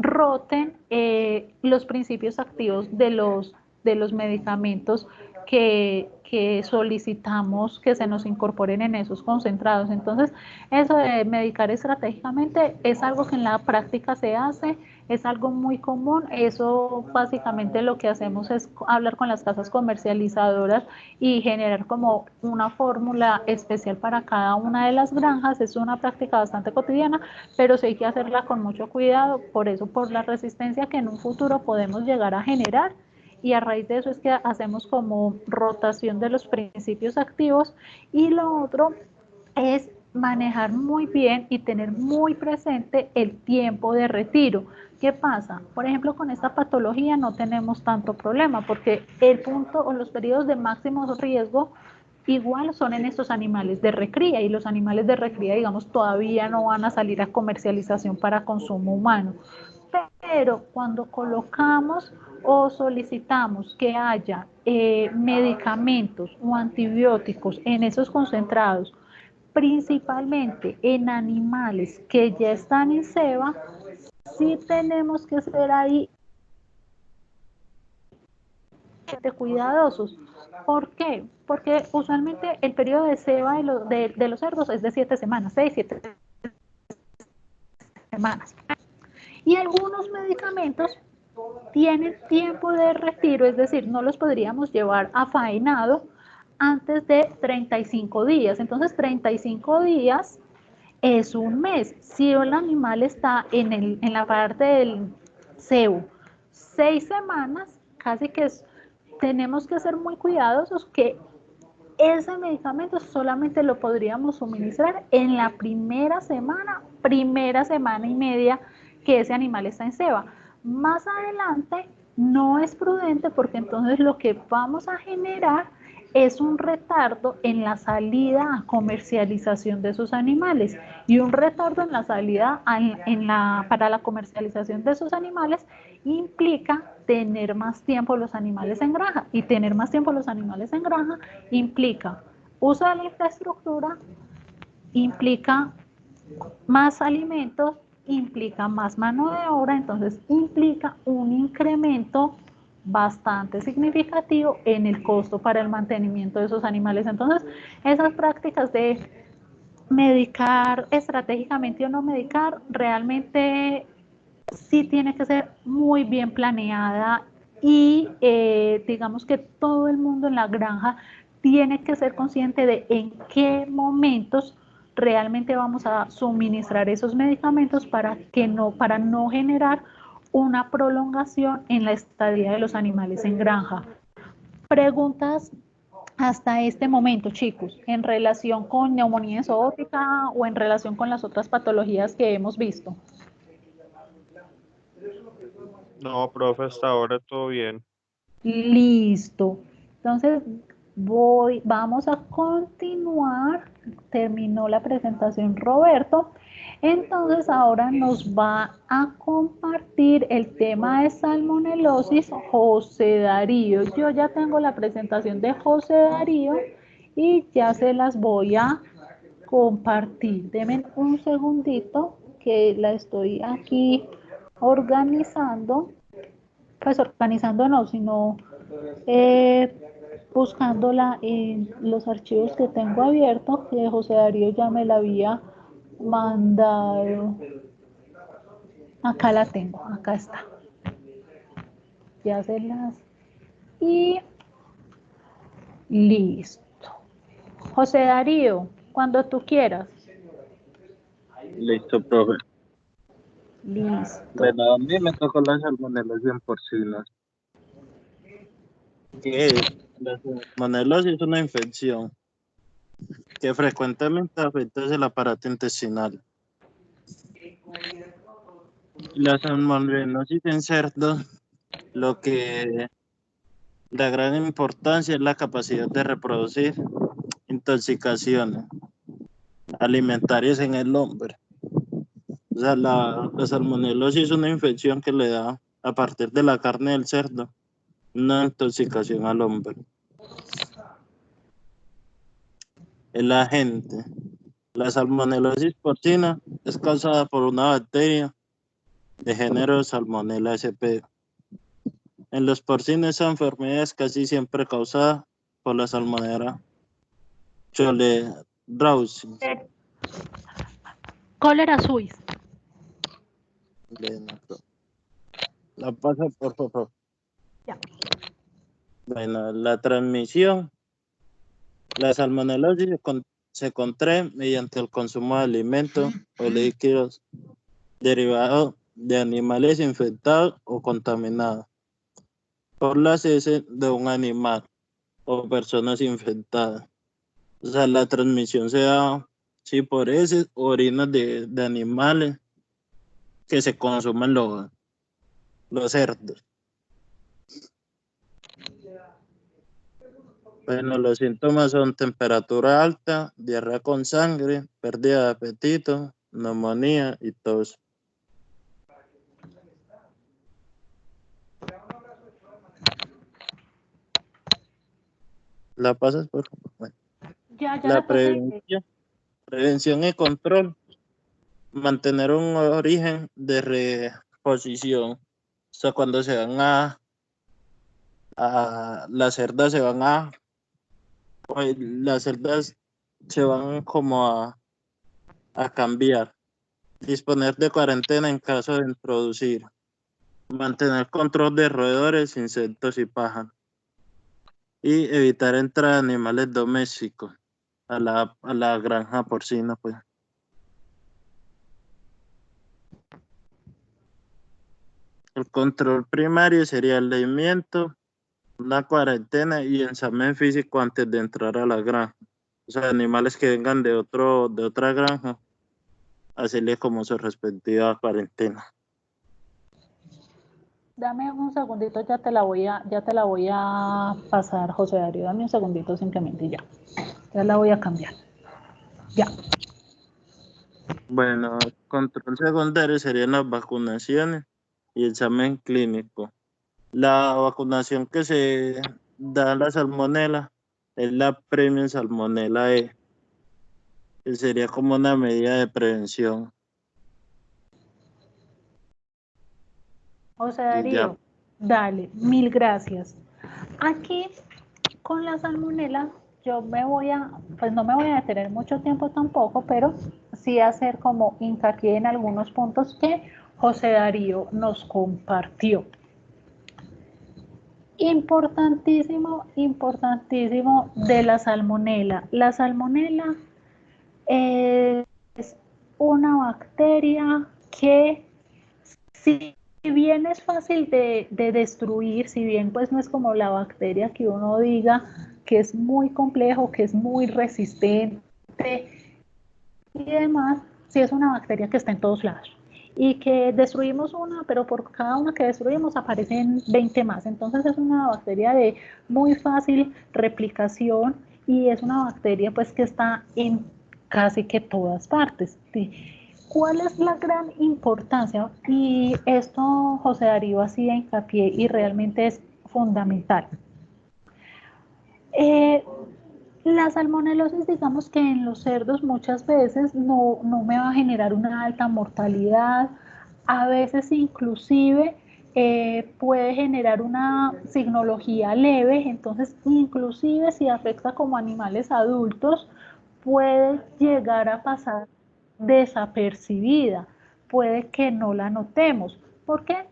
roten los principios activos de los medicamentos que solicitamos que se nos incorporen en esos concentrados. Entonces, eso de medicar estratégicamente es algo que en la práctica se hace, es algo muy común. Eso básicamente lo que hacemos es hablar con las casas comercializadoras y generar como una fórmula especial para cada una de las granjas. Es una práctica bastante cotidiana, pero sí hay que hacerla con mucho cuidado, por eso, por la resistencia que en un futuro podemos llegar a generar. Y a raíz de eso es que hacemos como rotación de los principios activos. Y lo otro es manejar muy bien y tener muy presente el tiempo de retiro. ¿Qué pasa? Por ejemplo, con esta patología no tenemos tanto problema porque el punto o los periodos de máximo riesgo igual son en estos animales de recría, y los animales de recría, digamos, todavía no van a salir a comercialización para consumo humano. Pero cuando colocamos o solicitamos que haya medicamentos o antibióticos en esos concentrados, principalmente en animales que ya están en ceba, sí tenemos que ser ahí cuidadosos. ¿Por qué? Porque usualmente el periodo de ceba de los cerdos es de 7 semanas, 6, 7 semanas. Y algunos medicamentos tienen tiempo de retiro, es decir, no los podríamos llevar a faenado antes de 35 días. Entonces, 35 días es un mes. Si el animal está en la parte del cebo 6 semanas, casi que tenemos que ser muy cuidadosos que ese medicamento solamente lo podríamos suministrar en la primera semana y media que ese animal está en ceba. Más adelante no es prudente porque entonces lo que vamos a generar es un retardo en la salida a comercialización de esos animales, y un retardo en la salida para la comercialización de esos animales implica tener más tiempo los animales en granja, y tener más tiempo los animales en granja implica uso de la infraestructura, implica más alimentos, implica más mano de obra, entonces implica un incremento bastante significativo en el costo para el mantenimiento de esos animales. Entonces, esas prácticas de medicar estratégicamente o no medicar, realmente sí tiene que ser muy bien planeada, y digamos que todo el mundo en la granja tiene que ser consciente de en qué momentos realmente vamos a suministrar esos medicamentos para no generar una prolongación en la estadía de los animales en granja. Preguntas hasta este momento, chicos, en relación con neumonía zoótica o en relación con las otras patologías que hemos visto. No, profe, hasta ahora todo bien. Listo. Entonces, vamos a continuar. Terminó la presentación Roberto. Entonces, ahora nos va a compartir el tema de salmonelosis José Darío. Yo ya tengo la presentación de José Darío y ya se las voy a compartir. Denme un segundito que la estoy aquí organizando. Pues organizando no, sino buscándola en los archivos que tengo abiertos, que José Darío ya me la había mandado. Acá la tengo, acá está. Ya se las... Y listo. José Darío, cuando tú quieras. Listo, profe. Listo. Bueno, a mí me tocó la salmonelosis en porcinos. ¿Qué es? La salmonelosis es una infección que frecuentemente afecta el aparato intestinal. La salmonelosis en cerdos, la gran importancia es la capacidad de reproducir intoxicaciones alimentarias en el hombre. O sea, la salmonelosis es una infección que le da a partir de la carne del cerdo una intoxicación al hombre. El agente. La salmonelosis porcina es causada por una bacteria de género Salmonella sp. En los porcinos esa enfermedad es casi siempre causada por la Salmonella choleraeus. Cólera suis. La pasa por favor. Ya. Bueno, la transmisión. La salmonelosis se contrae mediante el consumo de alimentos o líquidos derivados de animales infectados o contaminados por las heces de un animal o personas infectadas. O sea, la transmisión se da sí, por heces o orinas de animales que se consumen los cerdos. Bueno, los síntomas son temperatura alta, diarrea con sangre, pérdida de apetito, neumonía y tos. ¿La pasas, por favor? Bueno, Ya la la pasé. prevención y control. Mantener un origen de reposición. O sea, cuando se van las cerdas se van las cerdas se van como a cambiar. Disponer de cuarentena en caso de introducir. Mantener control de roedores, insectos y pájaros. Y evitar entrar animales domésticos a la granja porcina, pues. El control primario sería el aislamiento, una cuarentena y examen físico antes de entrar a la granja. O sea, animales que vengan de otra granja, hacerle como su respectiva cuarentena. Dame un segundito, ya te la voy a pasar, José Darío. Dame un segundito simplemente y ya. Ya la voy a cambiar. Ya. Bueno, control secundario serían las vacunaciones y examen clínico. La vacunación que se da a la salmonela es la Premium Salmonella E, que sería como una medida de prevención. José Y ya. Darío, dale, mil gracias. Aquí con la salmonela pues no me voy a detener mucho tiempo tampoco, pero sí hacer como hincapié en algunos puntos que José Darío nos compartió. Importantísimo, importantísimo de la salmonela. La salmonela es una bacteria que si bien es fácil de destruir, si bien pues no es como la bacteria que uno diga que es muy complejo, que es muy resistente y demás, sí es una bacteria que está en todos lados y que destruimos una, pero por cada una que destruimos aparecen 20 más. Entonces es una bacteria de muy fácil replicación y es una bacteria pues que está en casi que todas partes. ¿Sí? ¿Cuál es la gran importancia? Y esto José Darío hacía hincapié y realmente es fundamental. La salmonelosis, digamos que en los cerdos muchas veces no me va a generar una alta mortalidad, a veces inclusive puede generar una signología leve, entonces inclusive si afecta como animales adultos, puede llegar a pasar desapercibida, puede que no la notemos, porque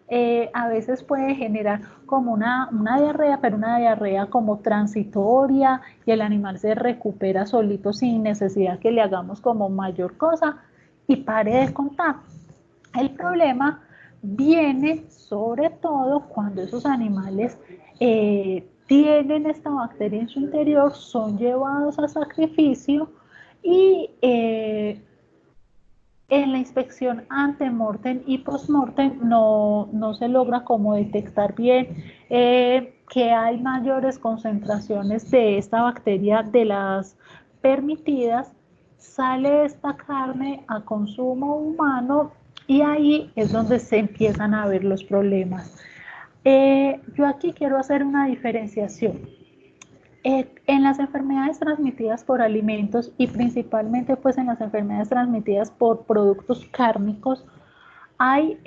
a veces puede generar como una diarrea, pero una diarrea como transitoria y el animal se recupera solito sin necesidad que le hagamos como mayor cosa y pare de contar. El problema viene sobre todo cuando esos animales tienen esta bacteria en su interior, son llevados a sacrificio y en la inspección ante-mortem y post-mortem no se logra como detectar bien que hay mayores concentraciones de esta bacteria de las permitidas, sale esta carne a consumo humano y ahí es donde se empiezan a ver los problemas. Yo aquí quiero hacer una diferenciación. En las enfermedades transmitidas por alimentos y principalmente pues en las enfermedades transmitidas por productos cárnicos, hay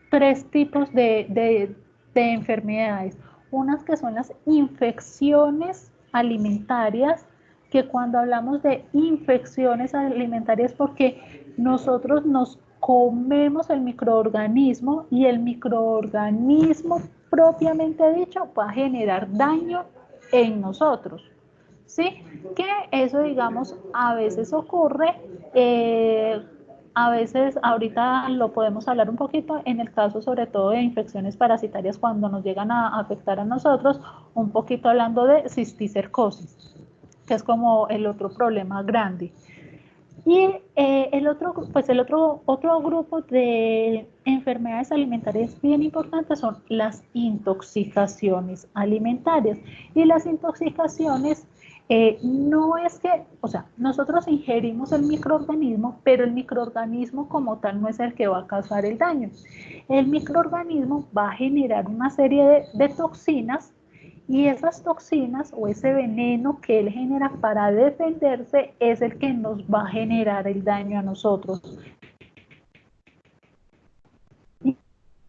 tres tipos de enfermedades. Unas que son las infecciones alimentarias, que cuando hablamos de infecciones alimentarias porque nosotros nos comemos el microorganismo y el microorganismo propiamente dicho va a generar daño en nosotros. ¿Sí? Que eso, digamos, a veces ocurre, a veces, ahorita lo podemos hablar un poquito, en el caso sobre todo de infecciones parasitarias cuando nos llegan a afectar a nosotros, un poquito hablando de cisticercosis, que es como el otro problema grande. Y otro grupo de enfermedades alimentarias bien importantes son las intoxicaciones alimentarias. Y las intoxicaciones no es que, o sea, nosotros ingerimos el microorganismo, pero el microorganismo como tal no es el que va a causar el daño. El microorganismo va a generar una serie de toxinas y esas toxinas o ese veneno que él genera para defenderse es el que nos va a generar el daño a nosotros. Y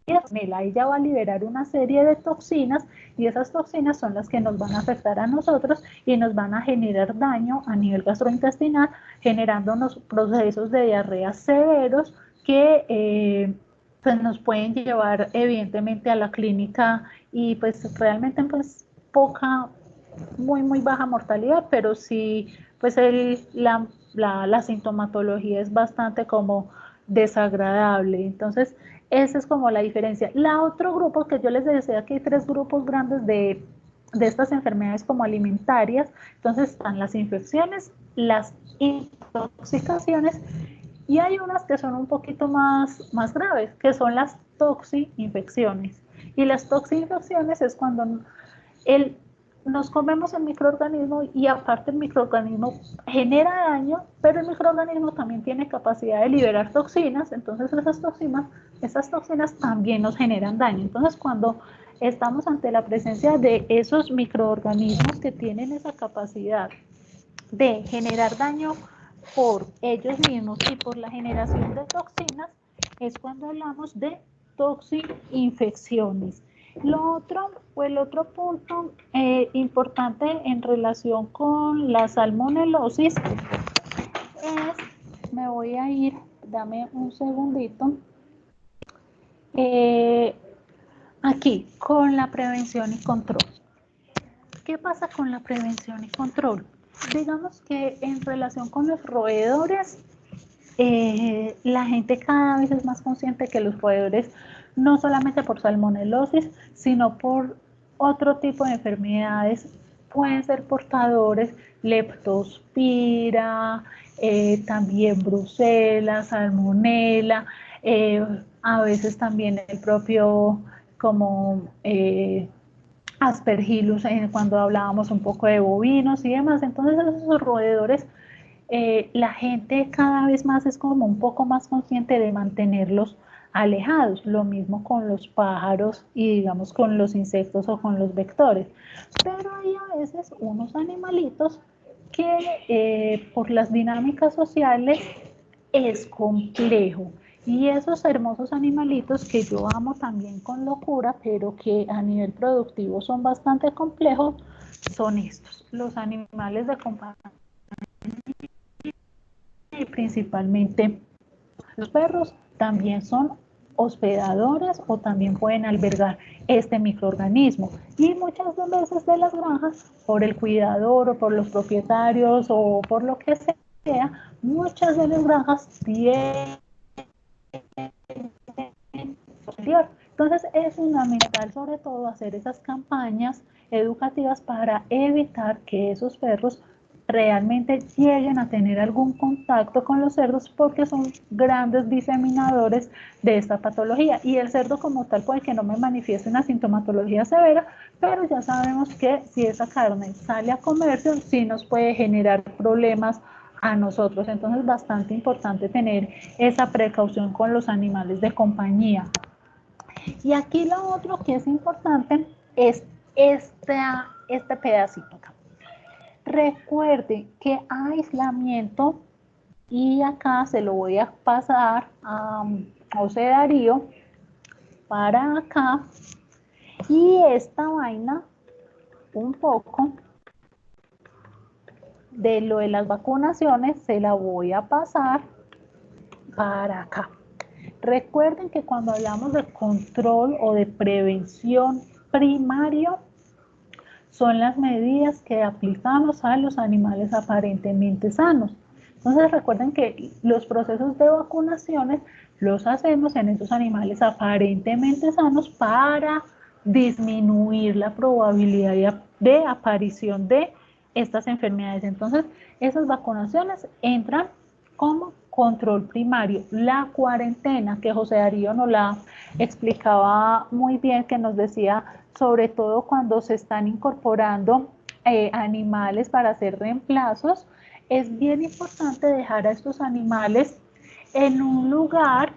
ella va a liberar una serie de toxinas y esas toxinas son las que nos van a afectar a nosotros y nos van a generar daño a nivel gastrointestinal, generándonos procesos de diarrea severos que pues nos pueden llevar evidentemente a la clínica y pues realmente pues muy baja mortalidad, pero sí, pues la sintomatología es bastante como desagradable. Entonces, esa es como la diferencia. La otro grupo que yo les decía que hay tres grupos grandes de estas enfermedades como alimentarias. Entonces, están las infecciones, las intoxicaciones y hay unas que son un poquito más graves, que son las toxinfecciones. Y las toxinfecciones es cuando nos comemos el microorganismo y aparte el microorganismo genera daño, pero el microorganismo también tiene capacidad de liberar toxinas, entonces esas toxinas también nos generan daño. Entonces cuando estamos ante la presencia de esos microorganismos que tienen esa capacidad de generar daño por ellos mismos y por la generación de toxinas, es cuando hablamos de toxinfecciones. El otro punto importante en relación con la salmonelosis es, me voy a ir, dame un segundito, aquí, con la prevención y control. ¿Qué pasa con la prevención y control? Digamos que en relación con los roedores, la gente cada vez es más consciente que los roedores, no solamente por salmonelosis, sino por otro tipo de enfermedades, pueden ser portadores, leptospira, también brucela, salmonela, a veces también el propio como aspergillus cuando hablábamos un poco de bovinos y demás. Entonces esos roedores, la gente cada vez más es como un poco más consciente de mantenerlos alejados, lo mismo con los pájaros y digamos con los insectos o con los vectores, pero hay a veces unos animalitos que por las dinámicas sociales es complejo. Y esos hermosos animalitos que yo amo también con locura, pero que a nivel productivo son bastante complejos, son estos, los animales de compañía y principalmente los perros también son hospedadores o también pueden albergar este microorganismo. Y muchas veces de las granjas, por el cuidador o por los propietarios o por lo que sea, muchas de las granjas tienen. Entonces es fundamental sobre todo hacer esas campañas educativas para evitar que esos perros realmente lleguen a tener algún contacto con los cerdos porque son grandes diseminadores de esta patología y el cerdo como tal puede que no me manifieste una sintomatología severa, pero ya sabemos que si esa carne sale a comerse sí nos puede generar problemas a nosotros, entonces es bastante importante tener esa precaución con los animales de compañía. Y aquí lo otro que es importante es este pedacito acá. Recuerde que aislamiento, y acá se lo voy a pasar José Darío para acá, y esta vaina un poco de lo de las vacunaciones se la voy a pasar para acá. Recuerden que cuando hablamos de control o de prevención primario, son las medidas que aplicamos a los animales aparentemente sanos. Entonces recuerden que los procesos de vacunaciones los hacemos en esos animales aparentemente sanos para disminuir la probabilidad de aparición de estas enfermedades. Entonces esas vacunaciones entran como control primario. La cuarentena, que José Darío nos la explicaba muy bien, que nos decía sobre todo cuando se están incorporando animales para hacer reemplazos, es bien importante dejar a estos animales en un lugar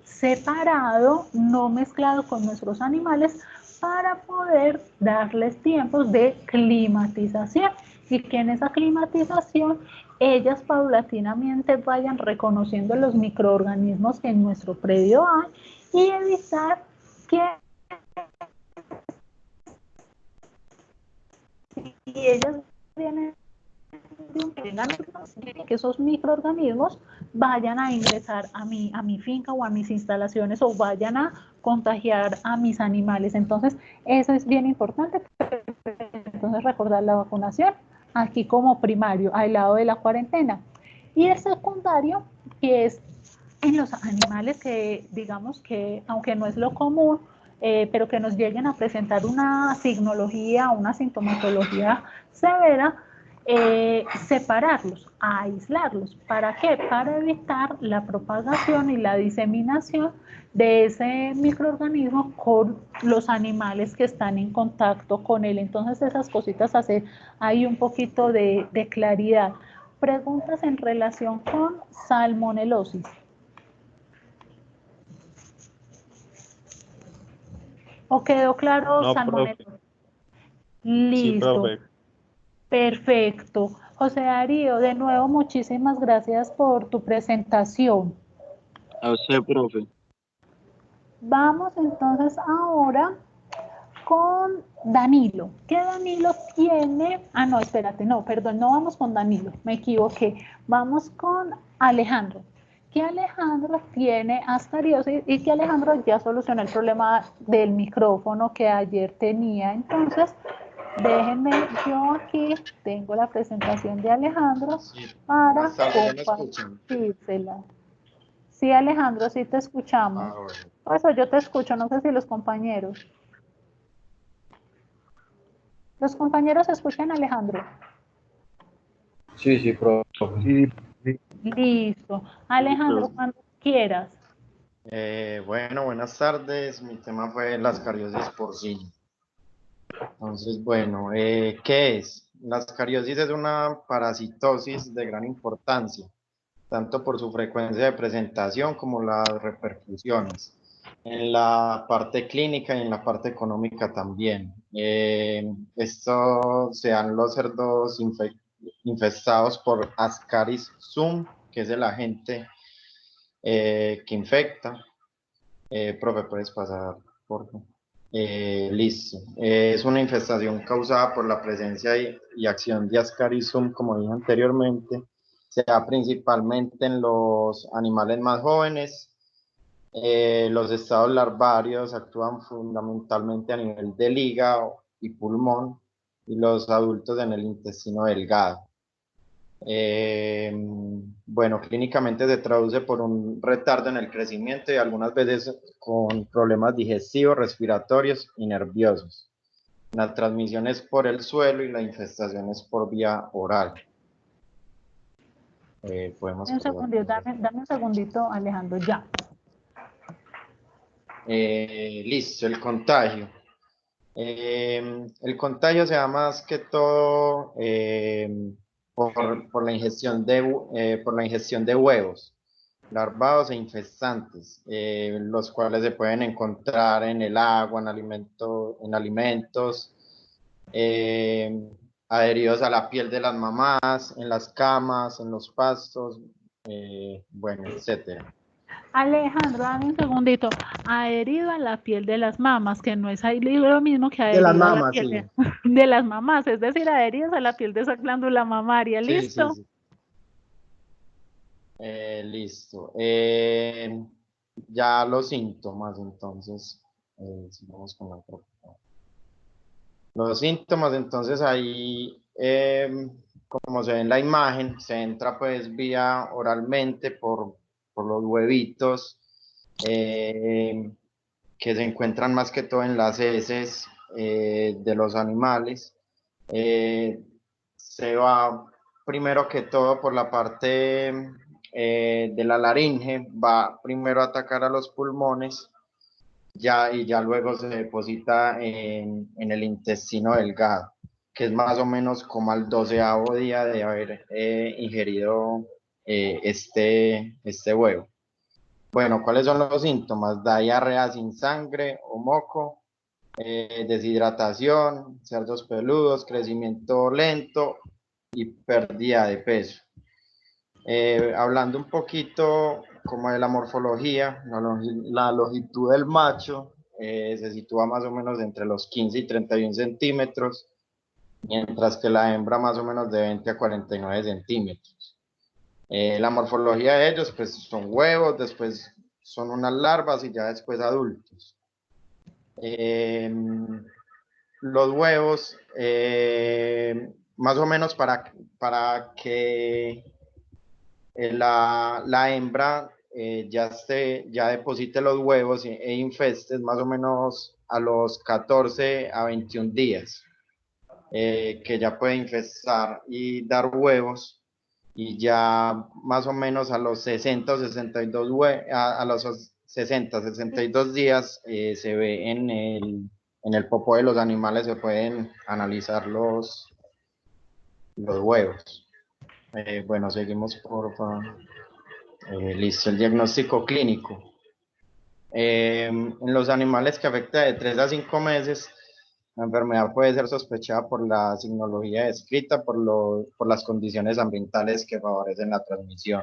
separado, no mezclado con nuestros animales, para poder darles tiempos de climatización y que en esa climatización ellas paulatinamente vayan reconociendo los microorganismos que en nuestro predio hay y evitar que si ellas vienen de un que esos microorganismos vayan a ingresar a mi finca o a mis instalaciones o vayan a contagiar a mis animales. Entonces, eso es bien importante. Entonces, recordar la vacunación aquí como primario, al lado de la cuarentena. Y el secundario, que es en los animales que, digamos que, aunque no es lo común, pero que nos lleguen a presentar una signología, una sintomatología severa, separarlos, aislarlos. ¿Para qué? Para evitar la propagación y la diseminación de ese microorganismo con los animales que están en contacto con él. Entonces esas cositas hace ahí un poquito de claridad. Preguntas en relación con salmonelosis. ¿O quedó claro No, salmonelosis? profe. Sí, Listo. profe. Perfecto. José Darío, de nuevo muchísimas gracias por tu presentación. A usted, profe. Vamos entonces ahora con Danilo. ¿Qué Danilo tiene? Ah, no, espérate, no, perdón, no vamos con Danilo, me equivoqué. Vamos con Alejandro. ¿Qué Alejandro tiene ascariosis y que Alejandro ya solucionó el problema del micrófono que ayer tenía? Entonces, déjenme, yo aquí tengo la presentación de Alejandro para Buenas tardes, ¿ya me escuchan? compartírsela. Sí, Alejandro, sí te escuchamos. Bueno. Por eso yo te escucho, no sé si los compañeros. ¿Los compañeros escuchan a Alejandro? Sí, profe. Sí, sí. Listo. Alejandro, cuando quieras. Bueno, buenas tardes. Mi tema fue la ascariosis porcina. Entonces, bueno, ¿qué es? La ascariosis es una parasitosis de gran importancia, tanto por su frecuencia de presentación como las repercusiones en la parte clínica y en la parte económica también. Esto se dan los cerdos infestados por Ascaris sum, que es el agente que infecta. Profe, puedes pasar, por favor. Listo. Es una infestación causada por la presencia y acción de Ascaris sum, como dije anteriormente. Se da principalmente en los animales más jóvenes. Los estados larvarios actúan fundamentalmente a nivel del hígado y pulmón, y los adultos en el intestino delgado. Bueno, clínicamente se traduce por un retardo en el crecimiento y algunas veces con problemas digestivos, respiratorios y nerviosos. La transmisión es por el suelo y la infestación es por vía oral. Podemos Un segundito, pasar. dame un segundito, Alejandro, ya. Listo, el contagio. El contagio se da más que todo por la ingestión de huevos, larvados e infestantes, los cuales se pueden encontrar en el agua, en alimentos, adheridos a la piel de las mamás, en las camas, en los pastos, bueno, etcétera. Alejandro, dame un segundito. Adherido a la piel de las mamas, que no es ahí lo mismo que De las adherido a la mamas, piel sí. de las mamás, es decir, adheridos a la piel de esa glándula mamaria. Sí, sí, ¿Listo? sí. Listo. Ya los síntomas, entonces, sigamos con la otra. Los síntomas, entonces ahí, como se ve en la imagen, se entra pues vía oralmente por los huevitos que se encuentran más que todo en las heces de los animales. Se va primero que todo por la parte de la laringe, va primero a atacar a los pulmones y ya luego se deposita en el intestino delgado, que es más o menos como al 12º día de haber ingerido este huevo. Bueno, ¿cuáles son los síntomas? Diarrea sin sangre o moco, deshidratación, cerdos peludos, crecimiento lento y pérdida de peso. Hablando un poquito como de la morfología, la longitud del macho se sitúa más o menos entre los 15 y 31 centímetros, mientras que la hembra más o menos de 20 a 49 centímetros. La morfología de ellos pues son huevos, después son unas larvas y ya después adultos. Los huevos, más o menos para que la hembra ya deposite los huevos e infestes más o menos a los 14 a 21 días, que ya puede infestar y dar huevos, y ya más o menos a los 60 o 62, a los 60, 62 días se ve en el popó de los animales, se pueden analizar los huevos. Bueno, seguimos por favor. Listo, el diagnóstico clínico. En los animales que afecta de 3 a 5 meses, la enfermedad puede ser sospechada por la signología descrita, por las condiciones ambientales que favorecen la transmisión.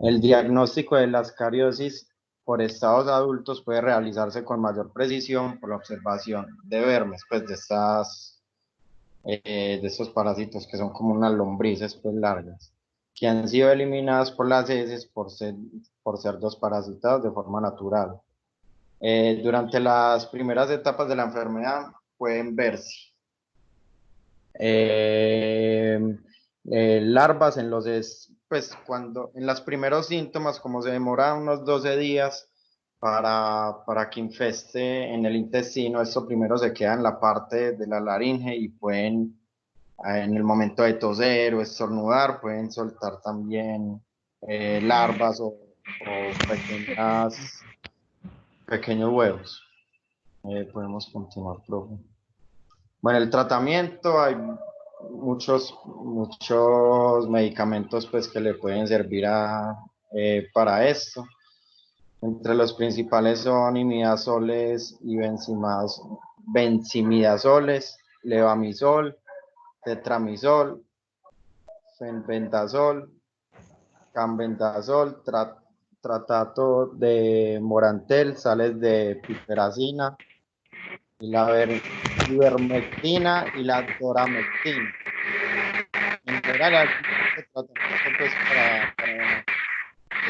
El diagnóstico de la ascariosis por estados adultos puede realizarse con mayor precisión por la observación de vermes, pues de estos parásitos que son como unas lombrices pues largas, que han sido eliminadas por las heces por cerdos parasitados de forma natural. Durante las primeras etapas de la enfermedad pueden verse larvas en pues cuando en los primeros síntomas, como se demora unos 12 días para que infeste en el intestino, esto primero se queda en la parte de la laringe y pueden en el momento de toser o estornudar, pueden soltar también larvas o pequeños huevos. Podemos continuar, profe. Bueno, el tratamiento, hay muchos medicamentos pues que le pueden servir para esto. Entre los principales son imidazoles y benzimidazoles, levamisol, tetramizol, fenbendazol, cambendazol, tratato de morantel, sales de piperacina, y la ivermectina y la doramectina. En general, hay tratamiento pues, para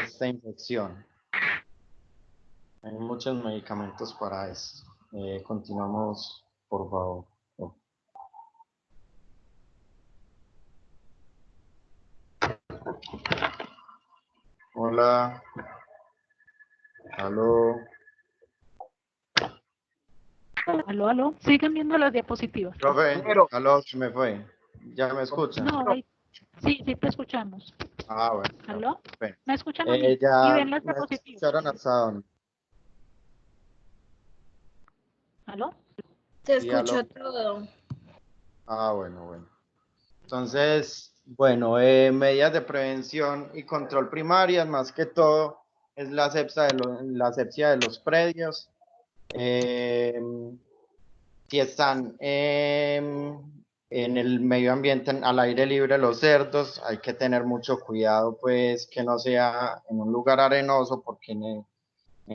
esta infección. Hay muchos medicamentos para esto. Continuamos, por favor. Hola. Aló. Aló. Siguen viendo las diapositivas. Profe, aló, se me fue. ¿Ya me escuchan? No, sí, te escuchamos. Ah, bueno. ¿Aló? Bueno. ¿Me escuchan a mí? Ya ¿Y ven las me diapositivas? escucharon hasta dónde. ¿Aló? Se Sí, aló. escuchó todo. Ah, bueno. Entonces, bueno, medidas de prevención y control primarias, más que todo, es la asepsia de los predios. Si están en el medio ambiente, al aire libre, los cerdos, hay que tener mucho cuidado, pues, que no sea en un lugar arenoso, porque en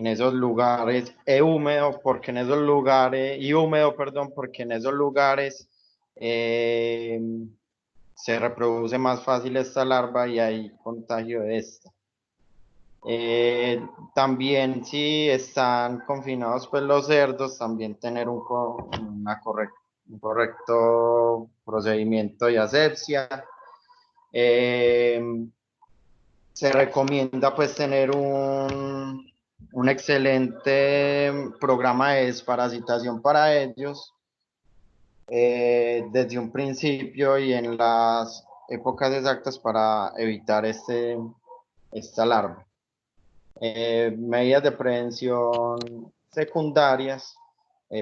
esos lugares, húmedo, porque en esos lugares, y húmedo, perdón, porque en esos lugares se reproduce más fácil esta larva y hay contagio de esta. También si están confinados pues los cerdos, también tener un correcto procedimiento de asepsia. Se recomienda pues tener un excelente programa de desparasitación para ellos desde un principio y en las épocas exactas para evitar esta larva. Medidas de prevención secundarias,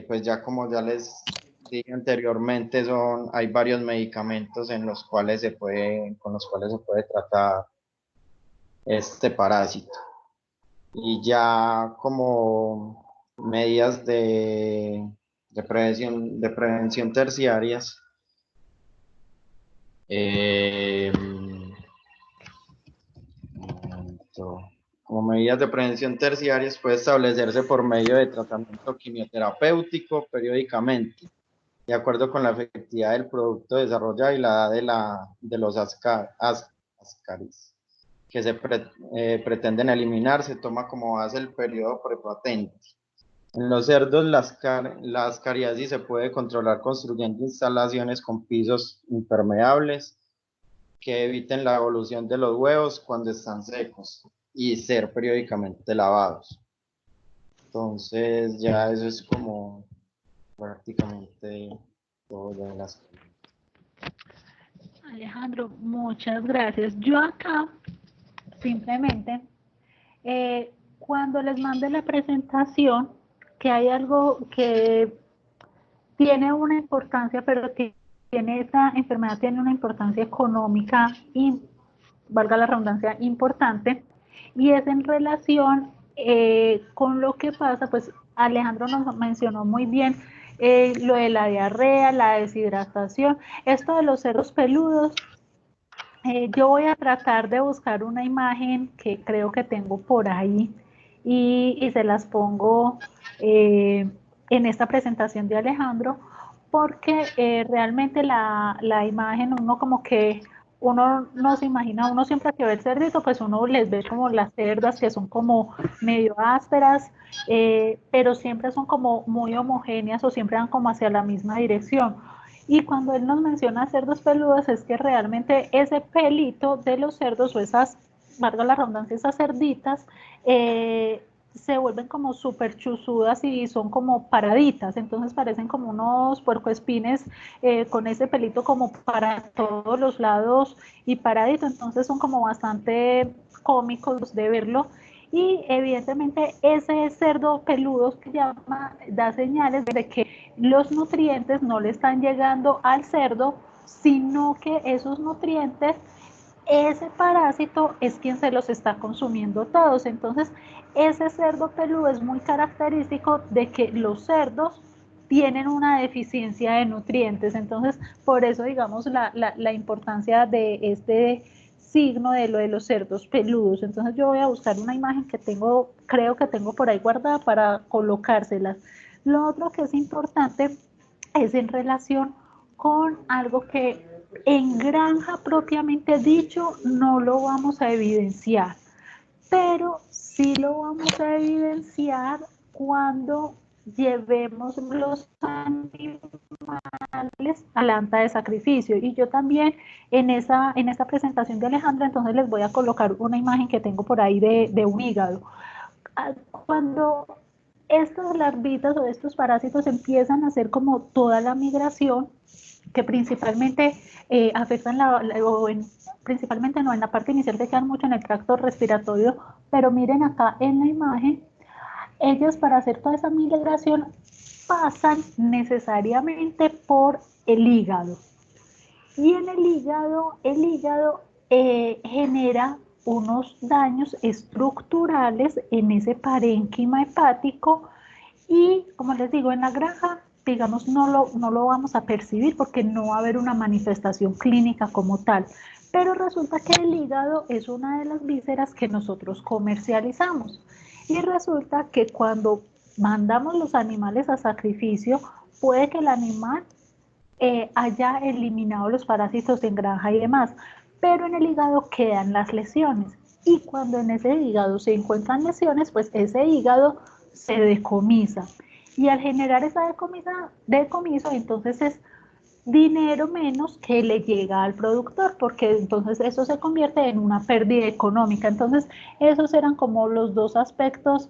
pues ya como ya les dije anteriormente, hay varios medicamentos con los cuales se puede tratar este parásito. Y ya como medidas de prevención terciarias, como medidas de prevención terciarias puede establecerse por medio de tratamiento quimioterapéutico periódicamente, de acuerdo con la efectividad del producto desarrollado y la edad de los ascaris que se pretenden eliminar. Se toma como base el periodo prepatente. En los cerdos, la ascariasis se puede controlar construyendo instalaciones con pisos impermeables que eviten la evolución de los huevos cuando están secos y ser periódicamente lavados. Entonces ya eso es como prácticamente todo de las... Alejandro, muchas gracias. Yo acá simplemente, cuando les mande la presentación, que hay algo que tiene una importancia, pero esta enfermedad tiene una importancia económica y, valga la redundancia, importante, y es en relación con lo que pasa, pues Alejandro nos mencionó muy bien lo de la diarrea, la deshidratación, esto de los cerdos peludos. Yo voy a tratar de buscar una imagen que creo que tengo por ahí y se las pongo en esta presentación de Alejandro, porque realmente la imagen, uno como que uno no se imagina, uno siempre que ve el cerdito, pues uno les ve como las cerdas que son como medio ásperas, pero siempre son como muy homogéneas o siempre van como hacia la misma dirección. Y cuando él nos menciona cerdos peludos, es que realmente ese pelito de los cerdos o esas, valga la redundancia, esas cerditas, se vuelven como súper chuzudas y son como paraditas, entonces parecen como unos puercoespines con ese pelito como para todos los lados y paradito, entonces son como bastante cómicos de verlo. Y evidentemente ese cerdo peludo que llama da señales de que los nutrientes no le están llegando al cerdo, sino que esos nutrientes, ese parásito es quien se los está consumiendo todos. Entonces, ese cerdo peludo es muy característico de que los cerdos tienen una deficiencia de nutrientes. Entonces, por eso, digamos, la importancia de este signo de lo de los cerdos peludos. Entonces, yo voy a buscar una imagen que tengo, creo que tengo por ahí guardada para colocárselas. Lo otro que es importante es en relación con algo que en granja propiamente dicho no lo vamos a evidenciar, pero sí lo vamos a evidenciar cuando llevemos los animales a la anta de sacrificio. Y yo también en esta presentación de Alejandra, entonces les voy a colocar una imagen que tengo por ahí de un hígado. Cuando estas larvitas o estos parásitos empiezan a hacer como toda la migración, que principalmente afectan principalmente no en la parte inicial, se quedan mucho en el tracto respiratorio, pero miren acá en la imagen, ellos para hacer toda esa migración pasan necesariamente por el hígado. Y en el hígado genera unos daños estructurales en ese parénquima hepático y, como les digo, en la granja digamos, no lo vamos a percibir porque no va a haber una manifestación clínica como tal. Pero resulta que el hígado es una de las vísceras que nosotros comercializamos. Y resulta que cuando mandamos los animales a sacrificio, puede que el animal haya eliminado los parásitos en granja y demás, pero en el hígado quedan las lesiones. Y cuando en ese hígado se encuentran lesiones, pues ese hígado se decomisa. Y al generar esa decomiso, entonces es dinero menos que le llega al productor, porque entonces eso se convierte en una pérdida económica. Entonces, esos eran como los dos aspectos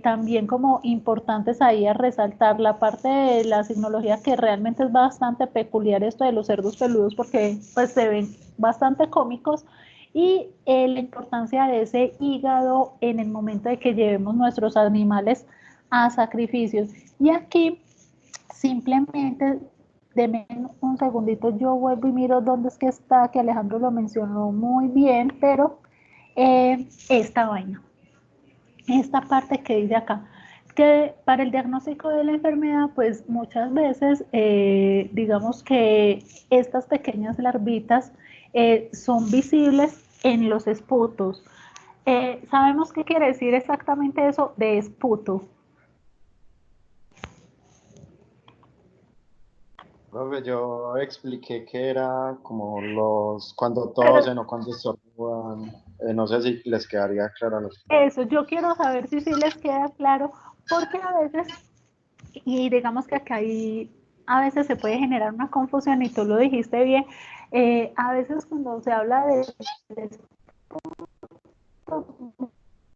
también como importantes ahí a resaltar. La parte de la signología, que realmente es bastante peculiar esto de los cerdos peludos, porque pues se ven bastante cómicos, y la importancia de ese hígado en el momento de que llevemos nuestros animales a sacrificios. Y aquí simplemente, deme un segundito, yo vuelvo y miro dónde es que está, que Alejandro lo mencionó muy bien, pero esta vaina, esta parte que dice acá, que para el diagnóstico de la enfermedad, pues muchas veces, digamos que estas pequeñas larvitas son visibles en los esputos. ¿Sabemos qué quiere decir exactamente eso de esputo? Profe, yo expliqué que era como cuando Pero tosen o cuando estornudan. No sé si les quedaría claro a los. eso, yo quiero saber si sí les queda claro, porque a veces, y digamos que acá a veces se puede generar una confusión, y tú lo dijiste bien, a veces cuando se habla de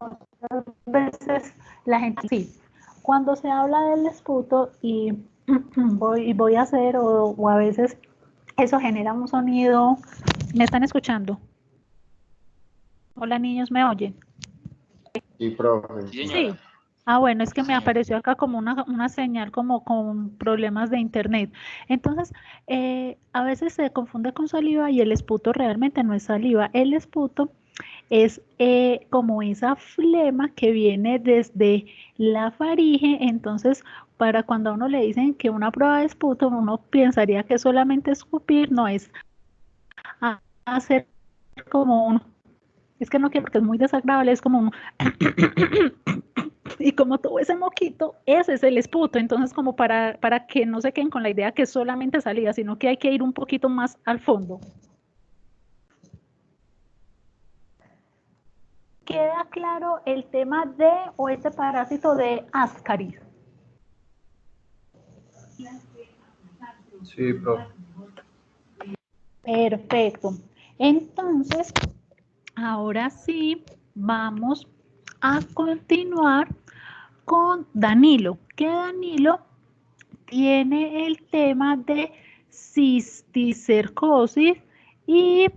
muchas veces la gente sí, cuando se habla del esputo y voy a hacer, o a veces eso genera un sonido. ¿Me están escuchando? Hola, niños, ¿me oyen? Sí, profe. Sí. Ah, bueno, es que me apareció acá como una señal como con problemas de internet. Entonces, a veces se confunde con saliva, y el esputo realmente no es saliva. El esputo es como esa flema que viene desde la faringe. Entonces, para cuando a uno le dicen que una prueba de esputo, uno pensaría que solamente escupir, no es hacer como un, es que no quiero porque es muy desagradable, es como un y como todo ese moquito, ese es el esputo. Entonces, como para que no se queden con la idea que solamente salía, sino que hay que ir un poquito más al fondo. ¿Queda claro el tema de o este parásito de Ascaris? Sí, profe. Perfecto. Entonces, ahora sí, vamos a continuar con Danilo, que Danilo tiene el tema de cisticercosis. Y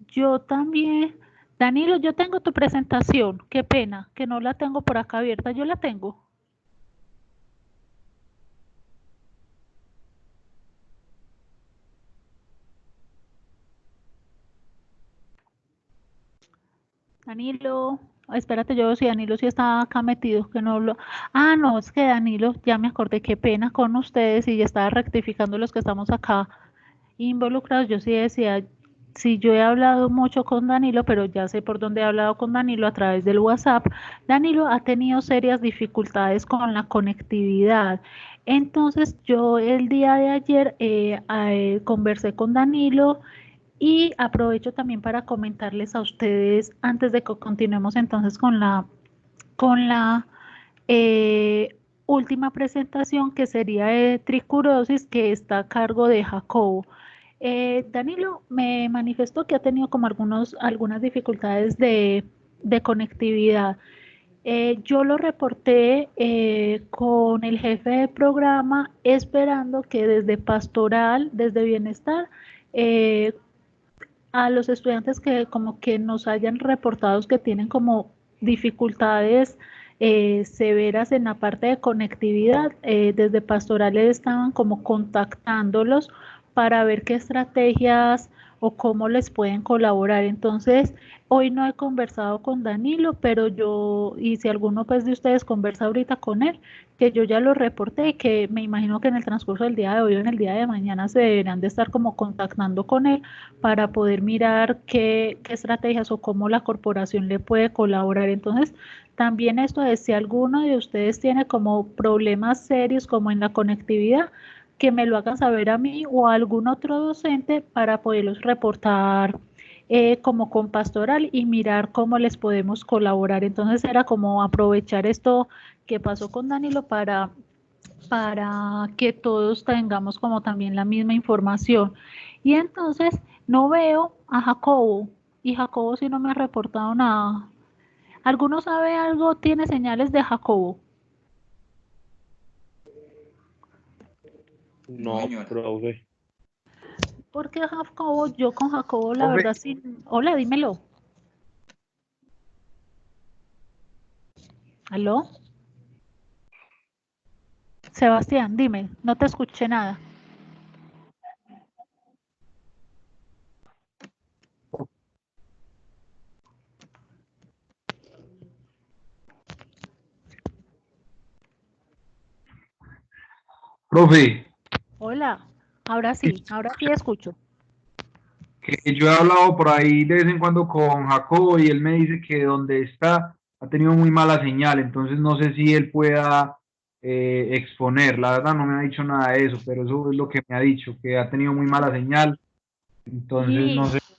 yo también, Danilo, yo tengo tu presentación, qué pena que no la tengo por acá abierta, yo la tengo. Danilo, espérate, yo si Danilo sí está acá metido, que no lo... Ah, no, es que Danilo, ya me acordé, qué pena con ustedes, y ya estaba rectificando los que estamos acá involucrados. Yo sí decía, sí, yo he hablado mucho con Danilo, pero ya sé por dónde he hablado con Danilo, a través del WhatsApp. Danilo ha tenido serias dificultades con la conectividad. Entonces, yo el día de ayer conversé con Danilo, y aprovecho también para comentarles a ustedes, antes de que continuemos entonces con la última presentación, que sería de tricurosis, que está a cargo de Jacobo. Danilo me manifestó que ha tenido como algunas dificultades de conectividad. Yo lo reporté con el jefe de programa, esperando que desde Pastoral, desde Bienestar, a los estudiantes que como que nos hayan reportado que tienen como dificultades severas en la parte de conectividad, desde pastorales estaban como contactándolos para ver qué estrategias o cómo les pueden colaborar. Entonces, hoy no he conversado con Danilo, pero yo, y si alguno pues de ustedes conversa ahorita con él, que yo ya lo reporté y que me imagino que en el transcurso del día de hoy o en el día de mañana se deberán de estar como contactando con él para poder mirar qué estrategias o cómo la corporación le puede colaborar. Entonces, también esto es, si alguno de ustedes tiene como problemas serios como en la conectividad, que me lo hagan saber a mí o a algún otro docente para poderlos reportar como con pastoral y mirar cómo les podemos colaborar. Entonces era como aprovechar esto que pasó con Danilo para que todos tengamos como también la misma información. Y entonces no veo a Jacobo, y Jacobo sí no me ha reportado nada. ¿Alguno sabe algo? ¿Tiene señales de Jacobo? No, profe. Porque Jacobo, yo con Jacobo la Profe. verdad sí. Hola, dímelo. ¿Aló? Sebastián, dime, no te escuché nada. Profe, Hola, ahora sí escucho. que yo he hablado por ahí de vez en cuando con Jacobo y él me dice que donde está ha tenido muy mala señal, entonces no sé si él pueda exponer. La verdad no me ha dicho nada de eso, pero eso es lo que me ha dicho, que ha tenido muy mala señal, entonces no sé. Listo.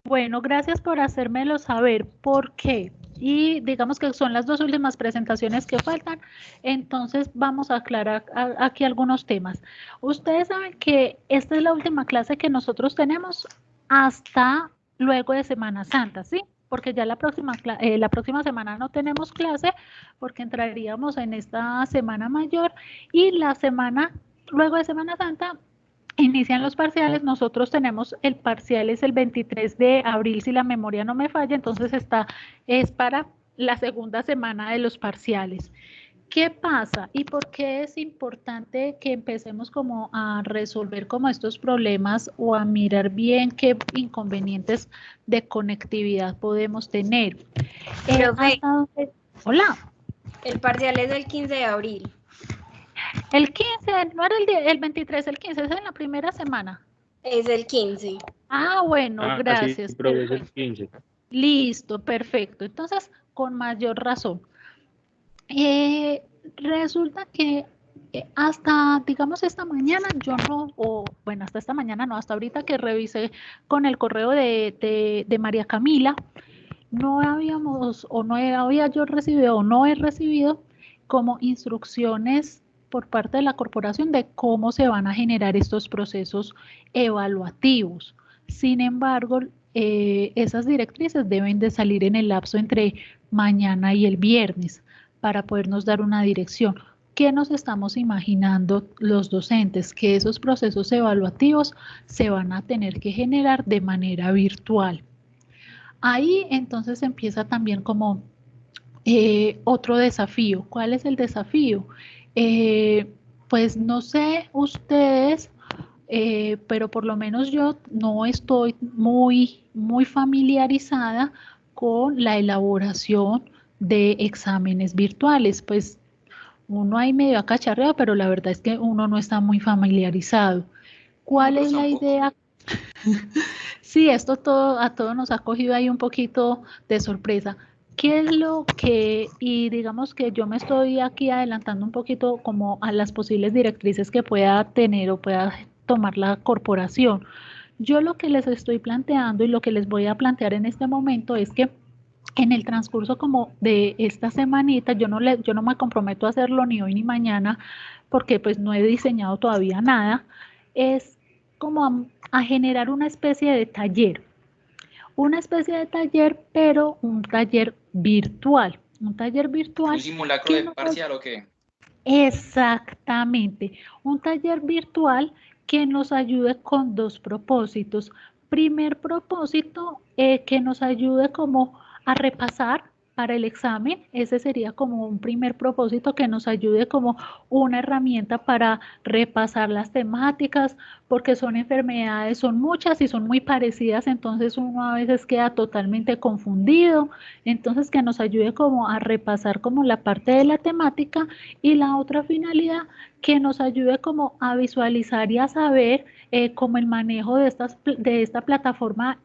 Bueno, gracias por hacérmelo saber. ¿Por qué? Y digamos que son las dos últimas presentaciones que faltan, entonces vamos a aclarar aquí algunos temas. Ustedes saben que esta es la última clase que nosotros tenemos hasta luego de Semana Santa, ¿sí? Porque ya la próxima semana no tenemos clase porque entraríamos en esta semana mayor y la semana, luego de Semana Santa, inician los parciales. Nosotros tenemos el parcial es el 23 de abril, si la memoria no me falla, entonces es para la segunda semana de los parciales. ¿Qué pasa y por qué es importante que empecemos como a resolver como estos problemas o a mirar bien qué inconvenientes de conectividad podemos tener? Profe, Hola, el parcial es del 15 de abril. el 15, no era el 23, el 15 es en la primera semana. Es el 15. Ah, bueno, Sí, gracias, profe, es el perfecto. 15. Listo, perfecto. Entonces, con mayor razón. Resulta que hasta, digamos, esta mañana yo no, o bueno, hasta esta mañana no, hasta ahorita que revisé con el correo de María Camila, no habíamos, o no había yo recibido, o no he recibido como instrucciones por parte de la corporación de cómo se van a generar estos procesos evaluativos. Sin embargo, esas directrices deben de salir en el lapso entre mañana y el viernes para podernos dar una dirección. ¿Qué nos estamos imaginando los docentes? Que esos procesos evaluativos se van a tener que generar de manera virtual. Ahí entonces empieza también como otro desafío. ¿Cuál es el desafío? Pues no sé ustedes, pero por lo menos yo no estoy muy familiarizada con la elaboración de exámenes virtuales. Pues uno ahí medio acacharreado, pero la verdad es que uno no está muy familiarizado. ¿Cuál es la idea? Sí, esto todo, a todos nos ha cogido ahí un poquito de sorpresa. ¿Qué es lo que, y digamos que yo me estoy aquí adelantando un poquito como a las posibles directrices que pueda tener o pueda tomar la corporación? Yo lo que les estoy planteando y lo que les voy a plantear en este momento es que en el transcurso como de esta semanita, yo no me comprometo a hacerlo ni hoy ni mañana, porque pues no he diseñado todavía nada, es como a generar una especie de taller, pero un taller virtual. Un taller virtual. ¿Un simulacro de parcial o qué? Exactamente. Un taller virtual que nos ayude con dos propósitos. Primer propósito, que nos ayude como a repasar para el examen. Ese sería como un primer propósito que nos ayude como una herramienta para repasar las temáticas, porque son enfermedades, son muchas y son muy parecidas, entonces uno a veces queda totalmente confundido. Entonces que nos ayude como a repasar como la parte de la temática, y la otra finalidad que nos ayude como a visualizar y a saber como el manejo de esta plataforma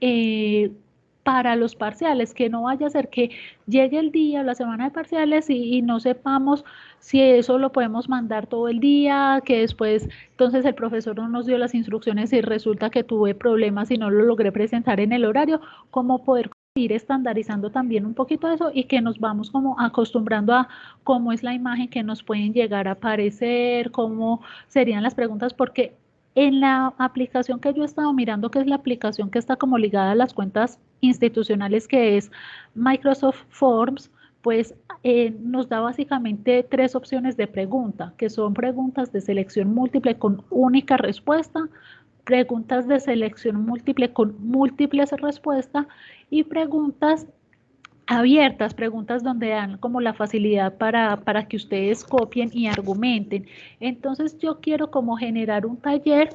para los parciales, que no vaya a ser que llegue el día o la semana de parciales y no sepamos si eso lo podemos mandar todo el día, que después entonces el profesor no nos dio las instrucciones y resulta que tuve problemas y no lo logré presentar en el horario. Cómo poder ir estandarizando también un poquito eso, y que nos vamos como acostumbrando a cómo es la imagen que nos pueden llegar a aparecer, cómo serían las preguntas, porque en la aplicación que yo he estado mirando, que es la aplicación que está como ligada a las cuentas institucionales, que es Microsoft Forms, pues nos da básicamente 3 opciones de pregunta, que son preguntas de selección múltiple con única respuesta, preguntas de selección múltiple con múltiples respuestas, y preguntas abiertas, preguntas donde dan como la facilidad para que ustedes copien y argumenten. Entonces yo quiero como generar un taller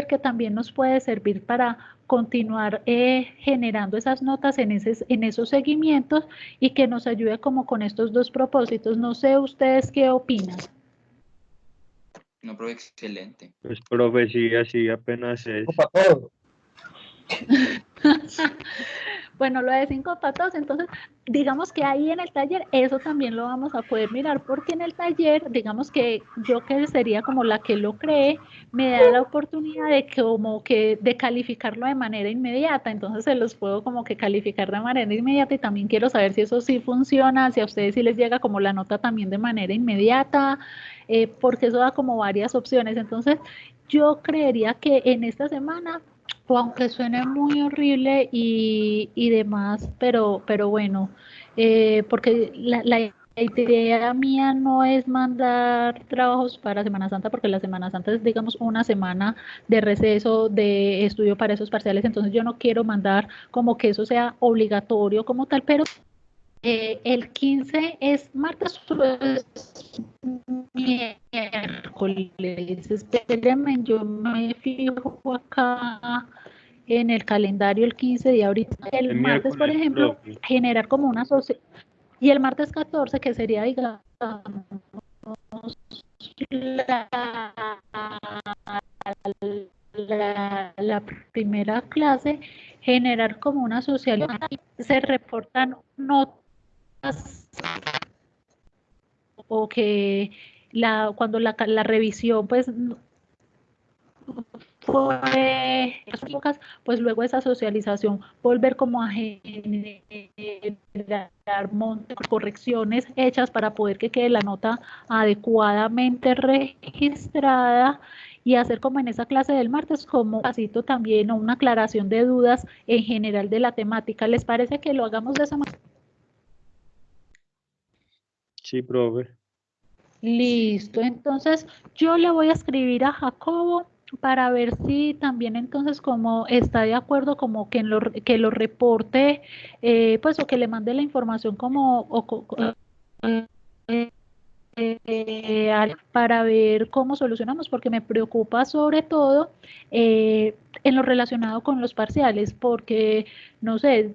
que también nos puede servir para continuar generando esas notas en esos seguimientos, y que nos ayude como con estos 2 propósitos. No sé ustedes qué opinan. No, pero excelente. Pues profe, sí, así apenas es. Para todo. Bueno, lo de 5 para todos, entonces digamos que ahí en el taller eso también lo vamos a poder mirar, porque en el taller, digamos que yo, que sería como la que lo cree, me da la oportunidad de como que de calificarlo de manera inmediata. Entonces se los puedo como que calificar de manera inmediata, y también quiero saber si eso sí funciona, si a ustedes sí les llega como la nota también de manera inmediata, porque eso da como varias opciones. Entonces yo creería que en esta semana, o aunque suene muy horrible y demás, pero bueno, porque la idea mía no es mandar trabajos para Semana Santa, porque la Semana Santa es, digamos, una semana de receso, de estudio para esos parciales. Entonces yo no quiero mandar como que eso sea obligatorio como tal, pero el 15 es martes o es miércoles. Espérenme, yo me fijo acá en el calendario el 15 de ahorita. El martes, por ejemplo, profe. generar como una sociedad. Y el martes 14, que sería, digamos, la primera clase, generar como una socialidad. Se reportan notas, o que cuando la revisión pues fue pocas, pues luego esa socialización volver como a generar correcciones hechas para poder que quede la nota adecuadamente registrada, y hacer como en esa clase del martes como un pasito también, o una aclaración de dudas en general de la temática. ¿Les parece que lo hagamos de esa manera? Sí, profe. Listo, entonces yo le voy a escribir a Jacobo para ver si también entonces como está de acuerdo como que lo reporte, pues, o que le mande la información como para ver cómo solucionamos, porque me preocupa sobre todo en lo relacionado con los parciales, porque no sé,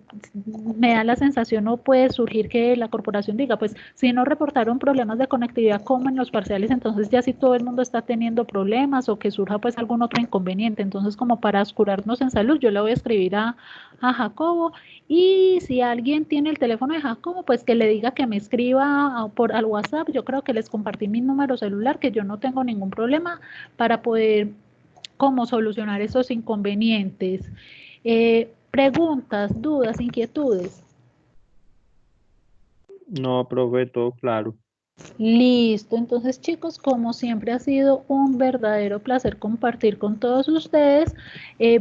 me da la sensación, o puede surgir que la corporación diga, pues si no reportaron problemas de conectividad como en los parciales, entonces ya si todo el mundo está teniendo problemas, o que surja pues algún otro inconveniente. Entonces, como para curarnos en salud, yo le voy a escribir a Jacobo, y si alguien tiene el teléfono de Jacobo, pues que le diga que me escriba al WhatsApp. Yo creo que les compartí mi número celular, que yo no tengo ningún problema para poder como solucionar esos inconvenientes. Preguntas, dudas, inquietudes. No, profe, todo claro. Listo, entonces chicos, como siempre ha sido un verdadero placer compartir con todos ustedes.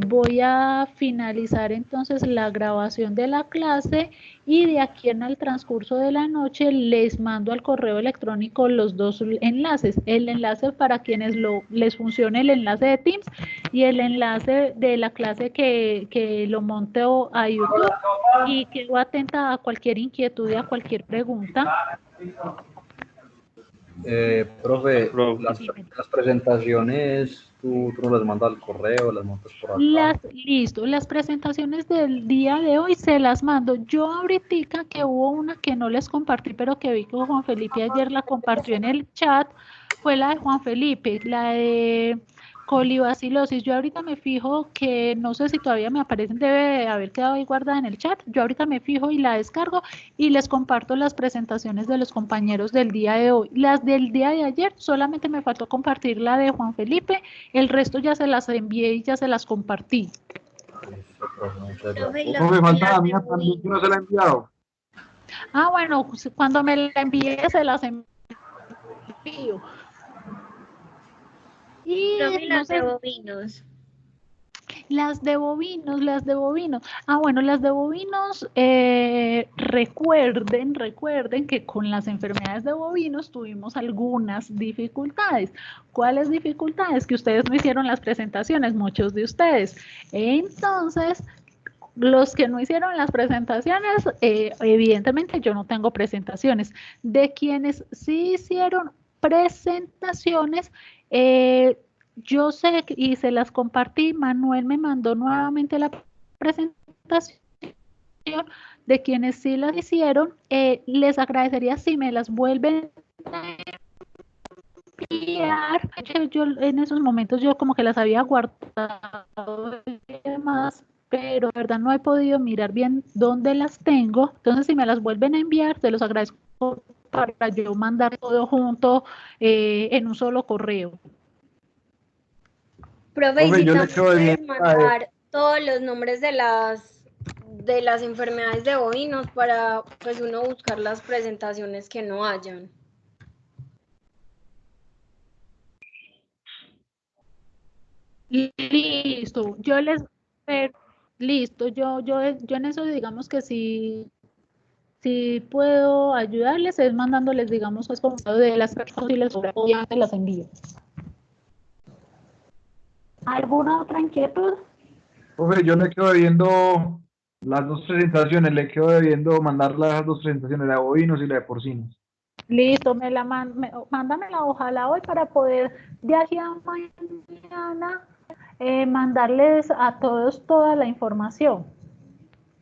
Voy a finalizar entonces la grabación de la clase, y de aquí en el transcurso de la noche les mando al correo electrónico los 2 enlaces, el enlace para quienes les funcione el enlace de Teams, y el enlace de la clase que lo monteo a YouTube y quedo atenta a cualquier inquietud y a cualquier pregunta. Profe, Profe. las presentaciones, tú nos las mandas al correo, las montas por acá. Listo, las presentaciones del día de hoy se las mando. Yo ahorita que hubo una que no les compartí, pero que vi que Juan Felipe ayer la compartió en el chat, fue la de Juan Felipe, la de colibacilosis. Yo ahorita me fijo que no sé si todavía me aparecen, debe de haber quedado ahí guardada en el chat. Yo ahorita me fijo y la descargo y les comparto las presentaciones de los compañeros del día de hoy. Las del día de ayer solamente me faltó compartir la de Juan Felipe, el resto ya se las envié y ya se las compartí. Listo, profe, muchas gracias. Profe, y Profe, falta la las mía de también, que no se la he enviado. Ah, bueno, cuando me la envíe se las envío. Y profe, y no las de sé, bovinos. las de bovinos. Ah, bueno, las de bovinos, recuerden que con las enfermedades de bovinos tuvimos algunas dificultades. ¿Cuáles dificultades? Que ustedes no hicieron las presentaciones, muchos de ustedes. Entonces, los que no hicieron las presentaciones, evidentemente yo no tengo presentaciones. De quienes sí hicieron presentaciones, yo sé y se las compartí, Manuel me mandó nuevamente la presentación. De quienes sí las hicieron, les agradecería si me las vuelven a enviar. Yo en esos momentos yo como que las había guardado y demás, pero de verdad no he podido mirar bien dónde las tengo. Entonces, si me las vuelven a enviar, se los agradezco para yo mandar todo junto en un solo correo. Profe, y Profe, si yo le también quedo puedes debiendo mandar todos los nombres de las enfermedades de bovinos para pues uno buscar las presentaciones que no hayan. Listo, listo, yo en eso digamos que si puedo ayudarles es mandándoles, digamos, es como de las personas y les obviamente las envío. ¿Alguna otra inquietud? Profe, yo le quedo debiendo las dos presentaciones, le quedo debiendo mandar las dos presentaciones, la de bovinos y la de porcinos. Listo, mándamela ojalá hoy para poder de aquí a mañana mandarles a todos toda la información.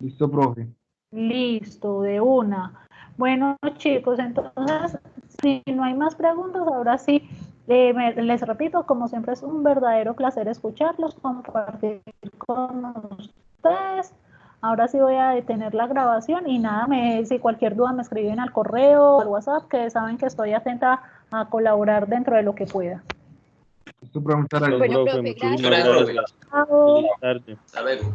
Listo, profe. Listo, de una. Bueno, chicos, entonces, si no hay más preguntas, ahora sí, les repito, como siempre es un verdadero placer escucharlos, compartir con ustedes. Ahora sí voy a detener la grabación y nada, si cualquier duda me escriben al correo o al WhatsApp, que saben que estoy atenta a colaborar dentro de lo que pueda. Listo, profe, muchas gracias. Bueno, Profe, profe, muchísimas gracias. gracias. Chao. Feliz tarde. Hasta luego.